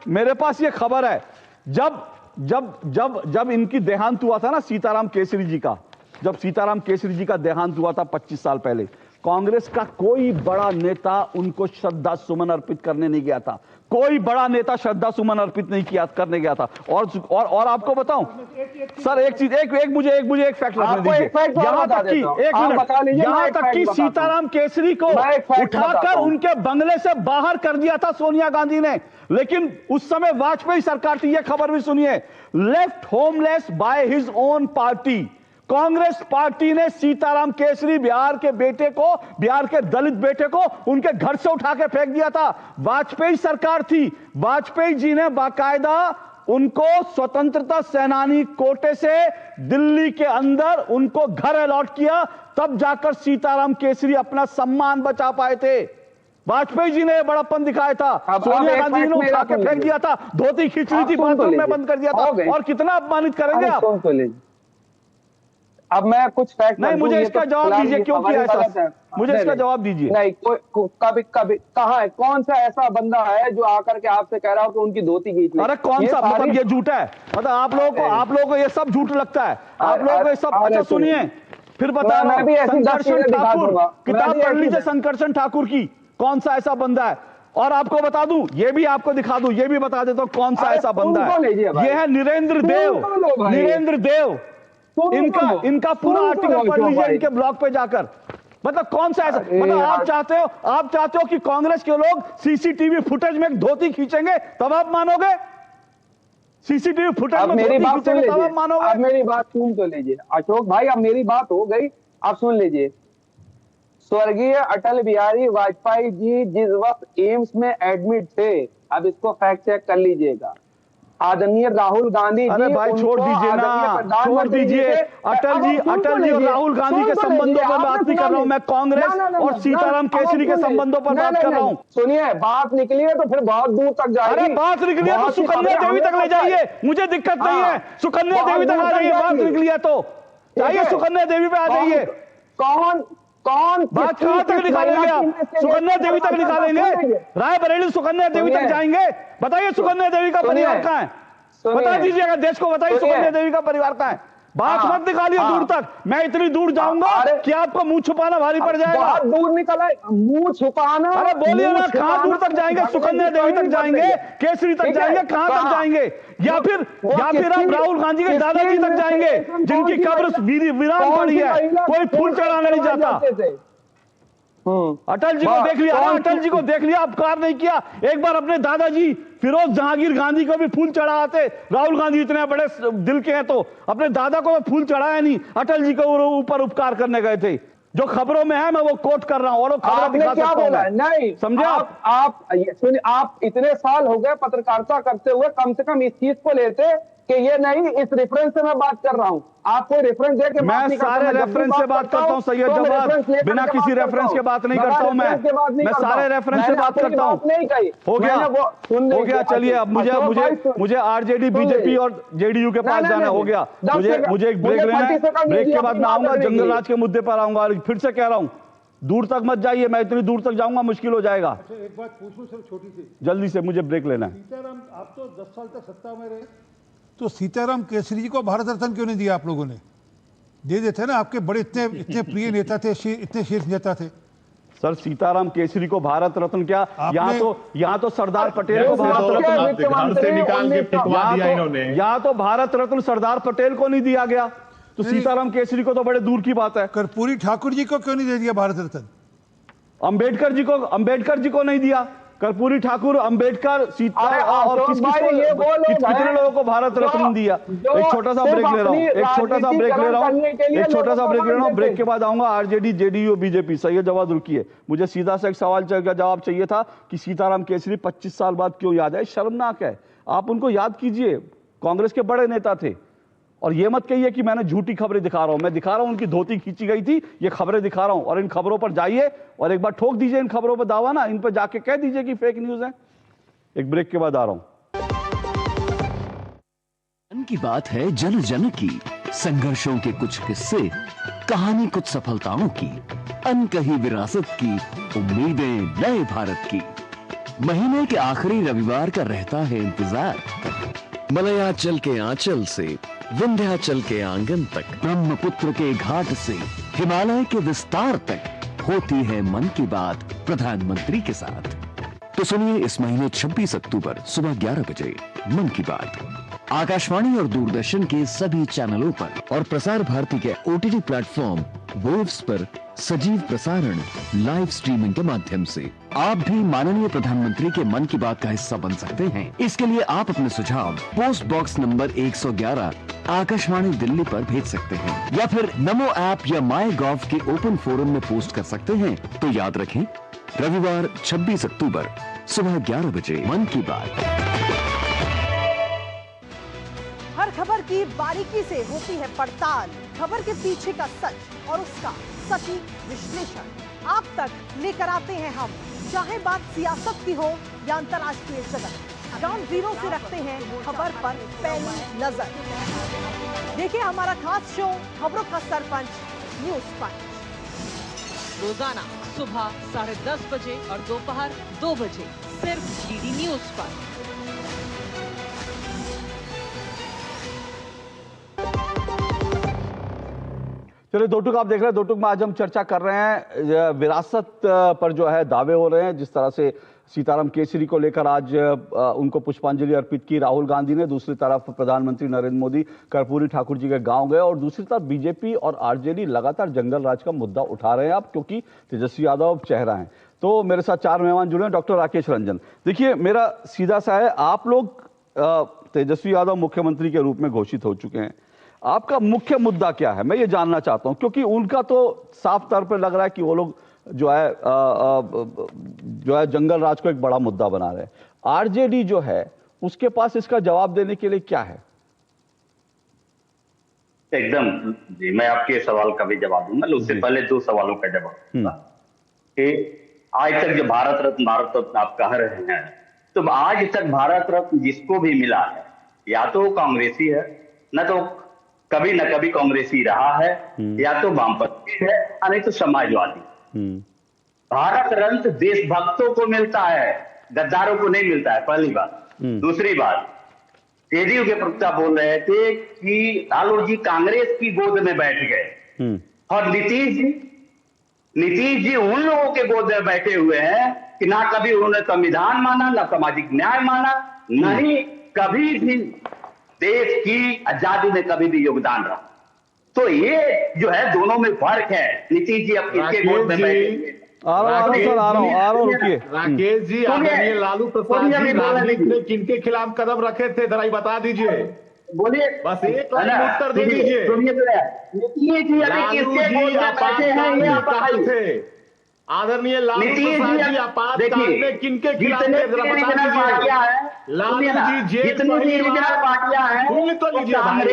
मेरे पास ये खबर है। जब इनकी देहांत हुआ था ना सीताराम केसरी जी का, जब सीताराम केसरी जी का देहांत हुआ था 25 साल पहले, कांग्रेस का कोई बड़ा नेता उनको श्रद्धा सुमन अर्पित करने नहीं गया था। कोई बड़ा नेता श्रद्धा सुमन अर्पित नहीं करने गया था। और आपको बताऊं सर एक चीज, मुझे एक फैक्ट रखने दीजिए। यहां तक कि सीताराम केसरी को उठाकर उनके बंगले से बाहर कर दिया था सोनिया गांधी ने। लेकिन उस समय वाजपेयी सरकार थी, यह खबर भी सुनिए, left homeless by his own party. Congress party ने सीताराम केसरी बिहार के दलित बेटे को उनके घर से उठा के फेंक दिया था। वाजपेयी सरकार थी, वाजपेयी जी ने बाकायदा उनको स्वतंत्रता सेनानी कोटे से दिल्ली के अंदर उनको घर अलॉट किया, तब जाकर सीताराम केसरी अपना सम्मान बचा पाए थे। वाजपेयी जी ने बड़प्पन दिखाया था, सोनिया गांधी ने उठा के फेंक दिया था, धोती खींच ली थी, बाथरूम में बंद कर दिया था। और कितना अपमानित करेंगे आप। अब मैं कुछ फैक्ट नहीं, मुझे इसका जवाब दीजिए, क्यों किया ऐसा, मुझे इसका जवाब दीजिए। नहीं, कभी कहा है, कौन सा ऐसा बंदा है जो आकर के आपसे कह रहा हो कि उनकी धोती खींच ली? अरे कौन सा, मतलब ये झूठ है, मतलब आप लोगों को ये सब झूठ लगता है, आप लोगों को ये सब। अच्छा सुनिए फिर बता रहा हूं, संकर्षण ठाकुर, किताब पढ़ लीजिए संकर्षण ठाकुर की, कौन सा ऐसा बंदा है। और आपको बता दूं, ये भी आपको दिखा दूं, ये भी बता देता हूं कौन सा ऐसा बंदा है। ये है नरेंद्र देव। इनका पूरा आर्टिकल पढ़ लीजिए इनके ब्लॉग पे जाकर। मतलब कौन सा ऐसा, मतलब आप चाहते हो कि कांग्रेस के लोग सीसीटीवी फुटेज में धोती खींचेंगे तब आप मानोगे? सीसीटीवी फुटेज में धोती खींचेंगे तब आप मानोगे? अब मेरी बात सुन तो लीजिए अशोक भाई, अब मेरी बात हो गई, आप सुन लीजिए। स्वर्गीय अटल बिहारी वाजपेयी जी जिस वक्त एम्स में एडमिट थे, अब इसको फैक्ट चेक कर लीजिएगा, आदरणीय राहुल गांधी जी, अरे भाई छोड़ दीजिए ना, छोड़ दीजिए। अटल जी और राहुल गांधी के संबंधों पर बात नहीं कर रहा हूं मैं, कांग्रेस और सीताराम केसरी के संबंधों पर बात कर रहा हूं। सुनिए, बात निकली है तो फिर बहुत दूर तक जाएगी। अरे बात निकली है तो सुकन्या देवी तक ले जाइए, मुझे दिक्कत नहीं है, सुकन्या देवी तक आ जाइए। बात निकली है तो जाइए सुकन्या देवी पे आ जाइए। कौन बात कहां तक निकालेंगे आप? सुकन्या देवी तक निकालेंगे? रायबरेली सुकन्या देवी तक जाएंगे? बताइए सुकन्या देवी का परिवार कहां है, बता दीजिएगा देश को, बताइए सुकन्या देवी का परिवार कहां है। बात मत निकालिए दूर तक, मैं इतनी दूर जाऊंगा कि आपको मुंह छुपाना भारी पड़ जाएगा। बहुत दूर निकला, मुंह छुपाना। अरे बोलिए ना, कहां दूर तक जाएंगे? सुकन्या देवी तक जाएंगे, केसरी तक जाएंगे, कहां तक जाएंगे? या फिर आप राहुल गांधी के दादाजी तक जाएंगे जिनकी कब्र वीरान पड़ी है, कोई फूल चढ़ाने नहीं जाता। अटल जी को देख लिया, अटल जी को देख लिया, अपकार नहीं किया। एक बार अपने दादाजी फिरोज जहांगीर गांधी को भी फूल चढ़ाते, राहुल गांधी इतने बड़े दिल के हैं तो अपने दादा को फूल चढ़ाया नहीं, अटल जी को ऊपर उपकार करने गए थे। जो खबरों में है मैं वो कोट कर रहा हूं और वो खबर दिखा सकता हूं। नहीं समझे आप सुनिए, आप इतने साल हो गए पत्रकारिता करते हुए, कम से कम इस चीज को लेते कि ये नहीं, इस रेफरेंस से मैं बात कर रहा हूं। आप कोई रेफरेंस दे के मैं सारे रेफरेंस से बात करता हूं सैयद जवाद, बिना किसी रेफरेंस के बात नहीं करता हूं मैं सारे रेफरेंस से बात करता हूं। हो गया, चलिए अब मुझे आरजेडी, बीजेपी और जेडीयू के पास जाना, हो गया। मुझे एक ब्रेक लेना है, ब्रेक के बाद मैं आऊंगा, जंगल राज के मुद्दे पर आऊंगा। फिर से कह रहा हूं, दूर तक मत जाइए, मैं इतनी दूर तक जाऊंगा मुश्किल हो जाएगा। अच्छा एक बात पूछ लूं सर छोटी सी, जल्दी से, मुझे ब्रेक लेना है। सीताराम, आप तो 10 साल तक सत्ता में रहे, तो सीताराम केसरी जी को भारत रत्न क्यों नहीं दिया आप लोगों ने? दे देते ना, आपके बड़े इतने प्रिय नेता थे, इतने शीर्ष नेता थे। सर सीताराम केसरी को भारत रत्न क्या, यहाँ तो सरदार पटेल को भारत रत्न घर से निकाल के फेंकवा दिया इन्होंने। यहाँ तो भारत रत्न सरदार पटेल को नहीं दिया गया, तो सीताराम केसरी को तो बड़े दूर की बात है। कर्पूरी ठाकुर जी को क्यों नहीं दे दिया भारत रत्न? अंबेडकर जी को नहीं दिया। कर्पूरी ठाकुर, अंबेडकर, और कितने लोगों को भारत रत्न दिया। एक छोटा सा ब्रेक ले रहा हूँ, ब्रेक के बाद आऊंगा। आरजेडी, जेडीयू, बीजेपी, सही है, जवाब रुकिए। मुझे सीधा सा एक सवाल का जवाब चाहिए था कि सीताराम केसरी 25 साल बाद क्यों याद है? शर्मनाक है। आप उनको याद कीजिए, कांग्रेस के बड़े नेता थे। और ये मत कहिए कि मैंने झूठी खबरें दिखा रहा हूं, मैं दिखा रहा हूं उनकी धोती खींची गई थी, ये खबरें दिखा रहा हूं। और इन खबरों पर जाइए और एक बार ठोक दीजिए इन खबरों पर दावा ना, इन पर जाके कह दीजिए कि फेक न्यूज है। एक ब्रेक के बाद आ रहा हूं। मन की बात है जन जन की, संघर्षों के कुछ किस्से, कहानी कुछ सफलताओं की, अनकही विरासत की, उम्मीदें नए भारत की। महीने के आखिरी रविवार का रहता है इंतजार। मलयाचल के आंचल से विंध्याचल के आंगन तक, ब्रह्मपुत्र के घाट से हिमालय के विस्तार तक होती है मन की बात प्रधानमंत्री के साथ। तो सुनिए इस महीने 26 अक्टूबर सुबह 11 बजे मन की बात आकाशवाणी और दूरदर्शन के सभी चैनलों पर और प्रसार भारती के OTT प्लेटफॉर्म वेव्स पर सजीव प्रसारण लाइव स्ट्रीमिंग के माध्यम से। आप भी माननीय प्रधानमंत्री के मन की बात का हिस्सा बन सकते हैं। इसके लिए आप अपने सुझाव post box number 111 Akashvani Delhi पर भेज सकते हैं या फिर नमो ऐप या MyGov के ओपन फोरम में पोस्ट कर सकते हैं। तो याद रखें, रविवार 26 अक्टूबर सुबह 11 बजे मन की बात। हर खबर की बारीकी से होती है पड़ताल, खबर के पीछे का सच और उसका सटीक विश्लेषण आप तक लेकर आते हैं हम। चाहे बात सियासत की हो या अंतर्राष्ट्रीय जगत, ग्राउंड जीरो से रखते हैं खबर पर पहली नजर। देखिए हमारा खास शो खबरों का सरपंच न्यूज पंच, रोजाना सुबह 10:30 बजे और दोपहर 2 बजे सिर्फ DD न्यूज पर। चलिए दो टुक आप देख रहे हैं। दो टुक में आज हम चर्चा कर रहे हैं विरासत पर जो है दावे हो रहे हैं। जिस तरह से सीताराम केसरी को लेकर आज उनको पुष्पांजलि अर्पित की राहुल गांधी ने, दूसरी तरफ प्रधानमंत्री नरेंद्र मोदी कर्पूरी ठाकुर जी के गांव गए और दूसरी तरफ बीजेपी और आरजेडी लगातार जंगल राज का मुद्दा उठा रहे हैं आप, क्योंकि तेजस्वी यादव चेहरा है। तो मेरे साथ 4 मेहमान जुड़े हैं। डॉक्टर राकेश रंजन, देखिए मेरा सीधा सा है, आप लोग तेजस्वी यादव मुख्यमंत्री के रूप में घोषित हो चुके हैं, आपका मुख्य मुद्दा क्या है? मैं ये जानना चाहता हूं, क्योंकि उनका तो साफ तौर पर लग रहा है कि वो लोग जो है जंगल राज को एक बड़ा मुद्दा बना रहे हैं। आरजेडी जो है उसके पास इसका जवाब देने के लिए क्या है? एकदम जी, मैं आपके सवाल का भी जवाब दूंगा। उससे पहले 2 सवालों का जवाब दूंगा कि आज तक जो भारत रत्न आप कह रहे हैं, तो आज तक भारत रत्न जिसको भी मिला है या तो कांग्रेसी है, न तो कभी न कभी कांग्रेसी रहा है, या तो वामपंथी है, या नहीं तो समाजवादी। भारत रत्न देशभक्तों को मिलता है, गद्दारों को नहीं मिलता है, पहली बात। दूसरी बात, जेडीयू के प्रवक्ता बोल रहे थे कि लालू जी कांग्रेस की गोद में बैठ गए और नीतीश जी उन लोगों के गोद में बैठे हुए हैं कि ना कभी उन्होंने संविधान माना, ना सामाजिक न्याय माना, नहीं कभी भी देश की आजादी में कभी भी योगदान रहा। तो ये जो है दोनों में फर्क है। नीतीश जी अब किसके गोद में बैठे? आ रहा हूं, रुकिए। राकेश जी, आदरणीय लालू प्रसाद जी राजनीति में किनके खिलाफ कदम रखे थे, जरा बता दीजिए। बोलिए, बस एक लाइन उत्तर दे दीजिए। नीतीश जी अभी किसके गोद में बैठे हैं ये आप बताइए। आदरणीय लालू प्रसाद जी आपातकाल में किनके खिलाफ थे, जरा बता दीजिए। लालू जी जेल जितनी पार्टियां हैं, सुन तो लीजिए भाई।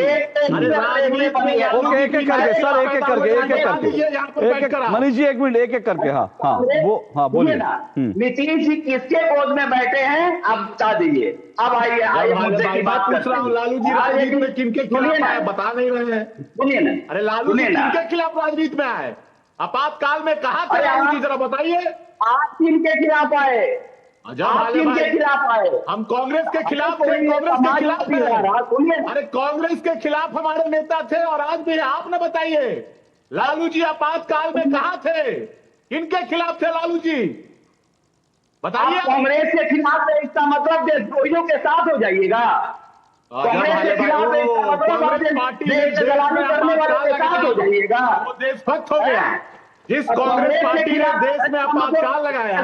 अरे राजनीति में एक एक करके सर, एक एक करके मनीष जी, 1 मिनट, एक एक करके। हाँ बोलिए ना। नीतीश जी किसके गोद में बैठे हैं आप बता दीजिए। अब आइए मुद्दे की बात पूछ रहा हूँ, लालू जी राजनीति में किनके खिलाफ आए, बता नहीं रहे हैं। सुनिए ना, अरे लालू जी किनके खिलाफ राजनीति में आए? आपातकाल में कहा थे लालू जी, जरा बताइए। आप किनके खिलाफ आए? आप किनके खिलाफ आए? हम कांग्रेस के खिलाफ थे, कांग्रेस के खिलाफ थे। अरे कांग्रेस के खिलाफ हमारे नेता थे और आज भी आप न बताइए, लालू जी आपातकाल में कहां थे? किनके खिलाफ थे लालू जी, बताइए। कांग्रेस के खिलाफ है, इसका मतलब देशद्रोहियों के साथ हो जाइएगा। कांग्रेस के खिलाफ है, इसका मतलब पार्टी देश जलाने करने वाले के साथ हो जाइएगा। वो देशभक्त हो गया। जिस कांग्रेस पार्टी ने देश में आपातकाल लगाया,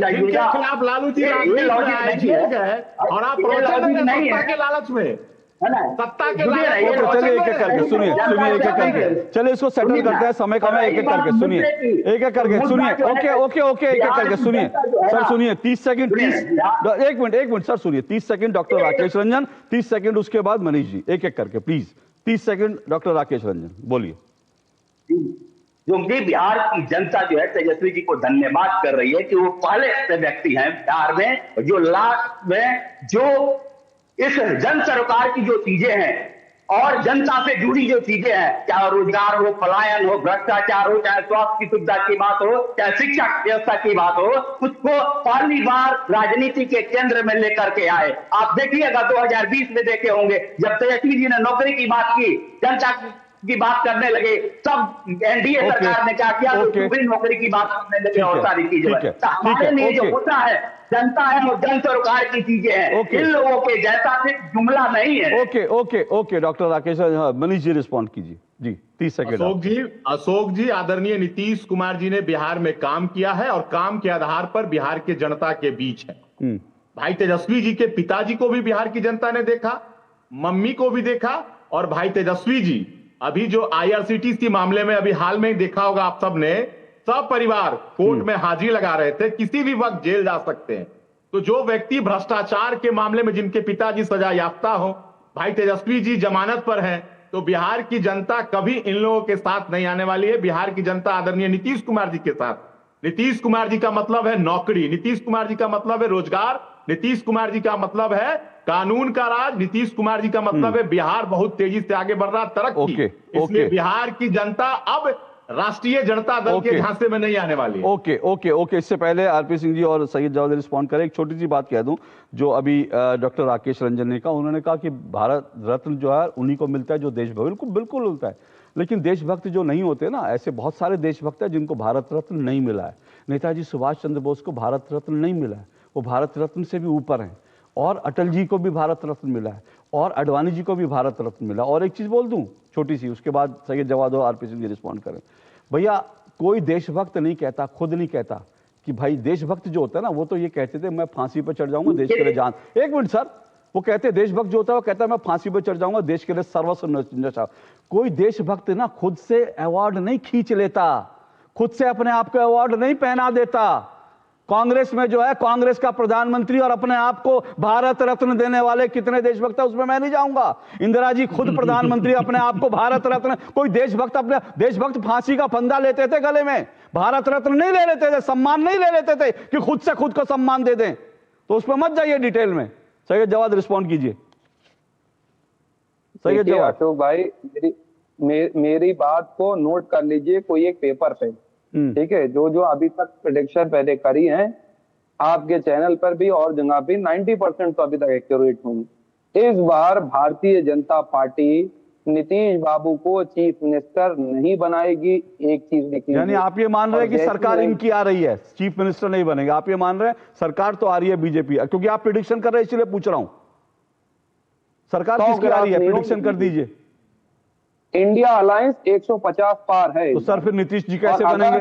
जिनके खिलाफ लालू जी राजनीति गए और आप सत्ता के लालच में, सत्ता के लालच। चलिए एक एक करके सुनिए एक एक करके, चलिए इसको सेटल करते हैं, समय कम है, एक एक करके सुनिए, एक एक करके सुनिए। ओके ओके ओके, एक एक करके सुनिए सर, सुनिए 30 सेकंड, 1 मिनट सर, सुनिए 30 second doctor Rakesh Ranjan, 30 second उसके बाद मनीष जी, एक एक करके please. 30 second doctor Rakesh Ranjan बोलिए। क्योंकि बिहार की जनता जो है तेजस्वी जी को धन्यवाद कर रही है कि वो पहले ऐसे व्यक्ति हैं बिहार में जो लाख में जो इस जन सरकार की जो चीजें हैं और जनता से जुड़ी जो चीजें हैं, चाहे रोजगार हो, पलायन हो, भ्रष्टाचार हो, चाहे स्वास्थ्य की सुविधा की बात हो, चाहे शिक्षा व्यवस्था की बात हो, उसको पहली बार राजनीति के केंद्र में लेकर के आए। आप देखिएगा 2020 में देखे होंगे जब तेजस्वी जी ने नौकरी की बात की, जनता की बात करने लगे, सब एनडीए सरकार ने क्या किया, नौकरी की बात करने लगे और सारी चीजें। हमारे लिए जो होता है जनता है और जन सरकार की चीजें हैं, इन लोगों के जैसा सिर्फ जुमला नहीं है। Okay okay okay doctor Rakesh, Manish ji respond कीजिए जी, 30 सेकंड। अशोक जी, आदरणीय नीतीश कुमार जी ने बिहार में काम किया है और काम के आधार पर बिहार के जनता के बीच है। भाई तेजस्वी जी के पिताजी को भी बिहार की जनता ने देखा, मम्मी को भी देखा, और भाई तेजस्वी जी अभी जो आईआरसीटीसी मामले में अभी हाल में ही देखा होगा आप सबने, सब परिवार कोर्ट में हाजिरी लगा रहे थे, किसी भी वक्त जेल जा सकते हैं। तो जो व्यक्ति भ्रष्टाचार के मामले में जिनके पिताजी सजा याफ्ता हो, भाई तेजस्वी जी जमानत पर हैं, तो बिहार की जनता कभी इन लोगों के साथ नहीं आने वाली है। बिहार की जनता आदरणीय नीतीश कुमार जी के साथ। नीतीश कुमार जी का मतलब है नौकरी, नीतीश कुमार जी का मतलब है रोजगार, नीतीश कुमार जी का मतलब है कानून का राज, नीतीश कुमार जी का मतलब है बिहार बहुत तेजी से आगे बढ़ रहा, तरक्की। इसलिए बिहार की जनता अब राष्ट्रीय जनता दल के झांसे में नहीं आने वाली है। ओके ओके ओके, इससे पहले आरपी सिंह जी और सैयद जवाद रिस्पॉन्ड करें, एक छोटी सी बात कह दूं जो अभी डॉक्टर राकेश रंजन ने कहा। उन्होंने कहा कि भारत रत्न जो है उन्हीं को मिलता है जो देशभक्त, बिल्कुल बिल्कुल मिलता है, लेकिन देशभक्त जो नहीं होते ना, ऐसे बहुत सारे देशभक्त हैं जिनको भारत रत्न नहीं मिला है। नेताजी सुभाष चंद्र बोस को भारत रत्न नहीं मिला है, वो भारत रत्न से भी ऊपर हैं, और अटल जी को भी भारत रत्न मिला है, और अडवाणी जी को भी भारत रत्न मिला। और एक चीज बोल दूं छोटी सी, उसके बाद सैयद जवाद और आरपी सिंह जी रिस्पॉन्ड करें। भैया कोई देशभक्त नहीं कहता, खुद नहीं कहता कि भाई देशभक्त जो होता है ना, वो तो ये कहते थे मैं फांसी पर चढ़ जाऊंगा देश के लिए जान। एक मिनट सर, वो कहते देशभक्त जो होता है वो कहता है मैं फांसी पर चढ़ जाऊंगा देश के लिए सर्वस्व नशा। कोई देशभक्त ना खुद से अवार्ड नहीं खींच लेता, खुद से अपने आप को अवार्ड नहीं पहना देता। कांग्रेस में जो है, कांग्रेस का प्रधानमंत्री और अपने आप को भारत रत्न देने वाले कितने देशभक्त है उसमें मैं नहीं जाऊंगा। इंदिरा जी खुद प्रधानमंत्री, अपने आप को भारत रत्न। कोई देशभक्त अपने देशभक्त फांसी का फंदा लेते थे गले में, भारत रत्न नहीं ले लेते थे, सम्मान नहीं ले लेते थे कि खुद से खुद को सम्मान दे दें। तो उस पर मत जाइए डिटेल में। सैयद जवाद रिस्पॉन्ड कीजिए। सैयद जवाद। अशोक भाई मेरी बात को नोट कर लीजिए कोई एक पेपर पे, ठीक है। जो जो अभी तक प्रेडिक्शन पहले करी है आपके चैनल पर भी और जगह भी 90% तो अभी तक एक्यूरेट हुई। इस बार भारतीय जनता पार्टी नीतीश बाबू को चीफ मिनिस्टर नहीं बनाएगी। एक चीज लिखी, यानी आप ये मान रहे हैं कि सरकार इनकी आ रही है, चीफ मिनिस्टर नहीं बनेगा। आप ये मान रहे हैं सरकार तो आ रही है बीजेपी, क्योंकि आप प्रेडिक्शन कर रहे हैं इसलिए पूछ रहा हूं। सरकार किसकी आ रही है, प्रेडिक्शन कर दीजिए। इंडिया अलायंस 150 पार है। तो सर फिर नीतीश जी कैसे बनेंगे?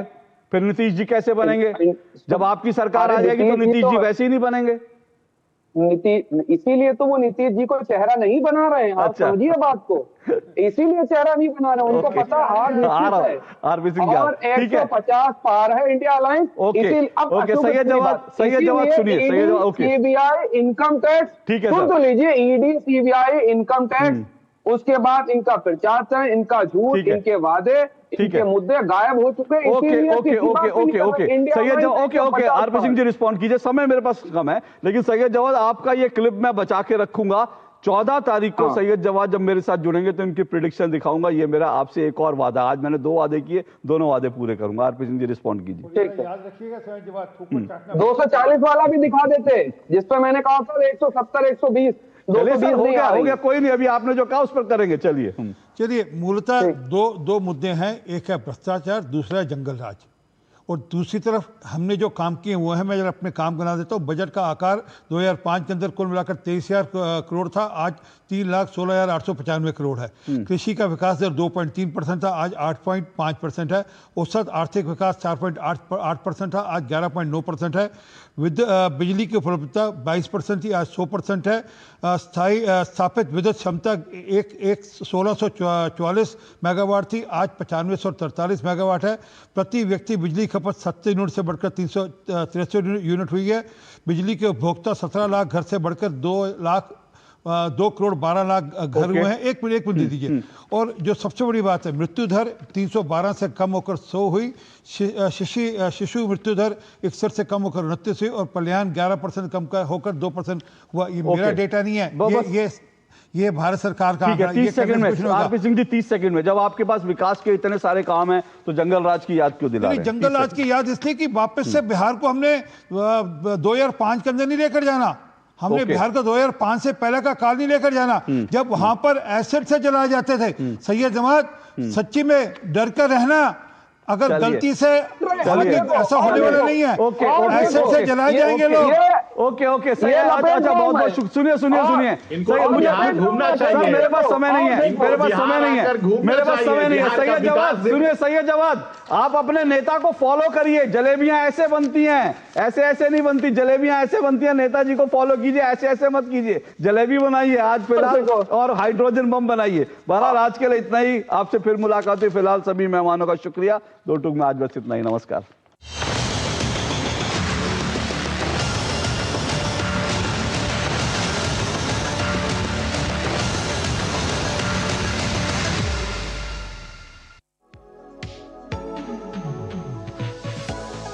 फिर नीतीश जी कैसे बनेंगे? जब आपकी सरकार आ जाएगी तो नीतीश जी वैसे ही नहीं बनेंगे। इसीलिए तो वो नीतीश जी को चेहरा नहीं बना रहे हैं। आप समझिए बात को, इसीलिए चेहरा नहीं बना रहे। उनको पता हार निश्चित है और 150 पार है इंडिया अलायंस। सैयद जवाद सुनिए। सीबीआई इनकम टैक्स, ठीक है, सुन तो लीजिए, ईडी सीबीआई इनकम टैक्स, उसके बाद इनका प्रचार, इनका झूठ, इनके वादे, इनके मुद्दे गायब हो चुके हैं। Syed Jawad, okay RP Singh ji respond कीजिए। समय मेरे पास कम है, लेकिन सैयद जवाद आपका ये क्लिप मैं बचा के रखूंगा 14 तारीख को सैयद जवाद जब मेरे साथ जुड़ेंगे तो इनकी प्रिडिक्शन दिखाऊंगा। ये मेरा आपसे एक और वादा, आज मैंने 2 वादे किए, दोनों वादे पूरे करूंगा। आरपी सिंह जी रिस्पॉन्ड कीजिए। याद रखिएगा सैयद जवाद 240 वाला भी दिखा देते, जिस पर मैंने कहा था 170 120 220 हो गया, कोई नहीं, अभी आपने जो कहा उस पर करेंगे। चलिए मूलतः दो मुद्दे हैं, एक है भ्रष्टाचार, दूसरा है जंगल राज, और दूसरी तरफ हमने जो काम किए वो है। मैं जरा अपने काम बना देता हूँ। बजट का आकार 2005 के अंदर कुल मिलाकर 23,000 करोड़ था, आज 3,16,895 करोड़ है। कृषि का विकास दर 2.3% था, आज 8.5% है। औसत आर्थिक विकास 4.8% था, आज 11.9% है। बिजली की उपलब्धता 22% थी, आज 100% है। स्थापित विद्युत क्षमता 1644 मेगावाट थी, आज 9543 मेगावाट है। प्रति व्यक्ति बिजली खपत 70 यूनिट से बढ़कर 363 यूनिट हुई है। बिजली के उपभोक्ता 17 लाख घर से बढ़कर 2 करोड़ 12 लाख घर हुए हैं। एक मिनट दीजिए। और जो सबसे बड़ी बात है, मृत्यु दर 312 से कम होकर 100 हुई। शिशु मृत्यु दर 61 से कम होकर 29 हुई, और पलायन 11% कम होकर 2% हुआ। ये मेरा डेटा नहीं है, ये भारत सरकार का आंकड़ा। 30 सेकंड में आरपी सिंह जी, 30 सेकंड में, जब आपके पास विकास के इतने सारे काम हैं तो जंगल राज की याद क्यों दिला रहे हैं? जंगल राज की याद इसलिए कि वापस से बिहार को हमने 2005 के अंदर नहीं लेकर जाना। हमने बिहार को 2005 से पहले का काल नहीं लेकर जाना, जब वहां पर एसिड से जलाए जाते थे। सैयद जमात, सच्ची में डर कर रहना, अगर गलती से, ऐसा होने वाला नहीं है, एसिड से जलाए जाएंगे लोग। ओके अच्छा, बहुत सुनिए मेरे पास समय नहीं है, सैयद जवाद, आप अपने नेता को फॉलो करिए। जलेबियां ऐसे बनती हैं, ऐसे नहीं बनती। जलेबियां ऐसे बनती हैं, नेताजी को फॉलो कीजिए, ऐसे मत कीजिए। जलेबी बनाइए आज फिलहाल, और हाइड्रोजन बम बनाइए। बहरहाल आज के लिए इतना ही, आपसे फिर मुलाकात हुई। फिलहाल सभी मेहमानों का शुक्रिया। 2 टूक में आज बस इतना ही। नमस्कार।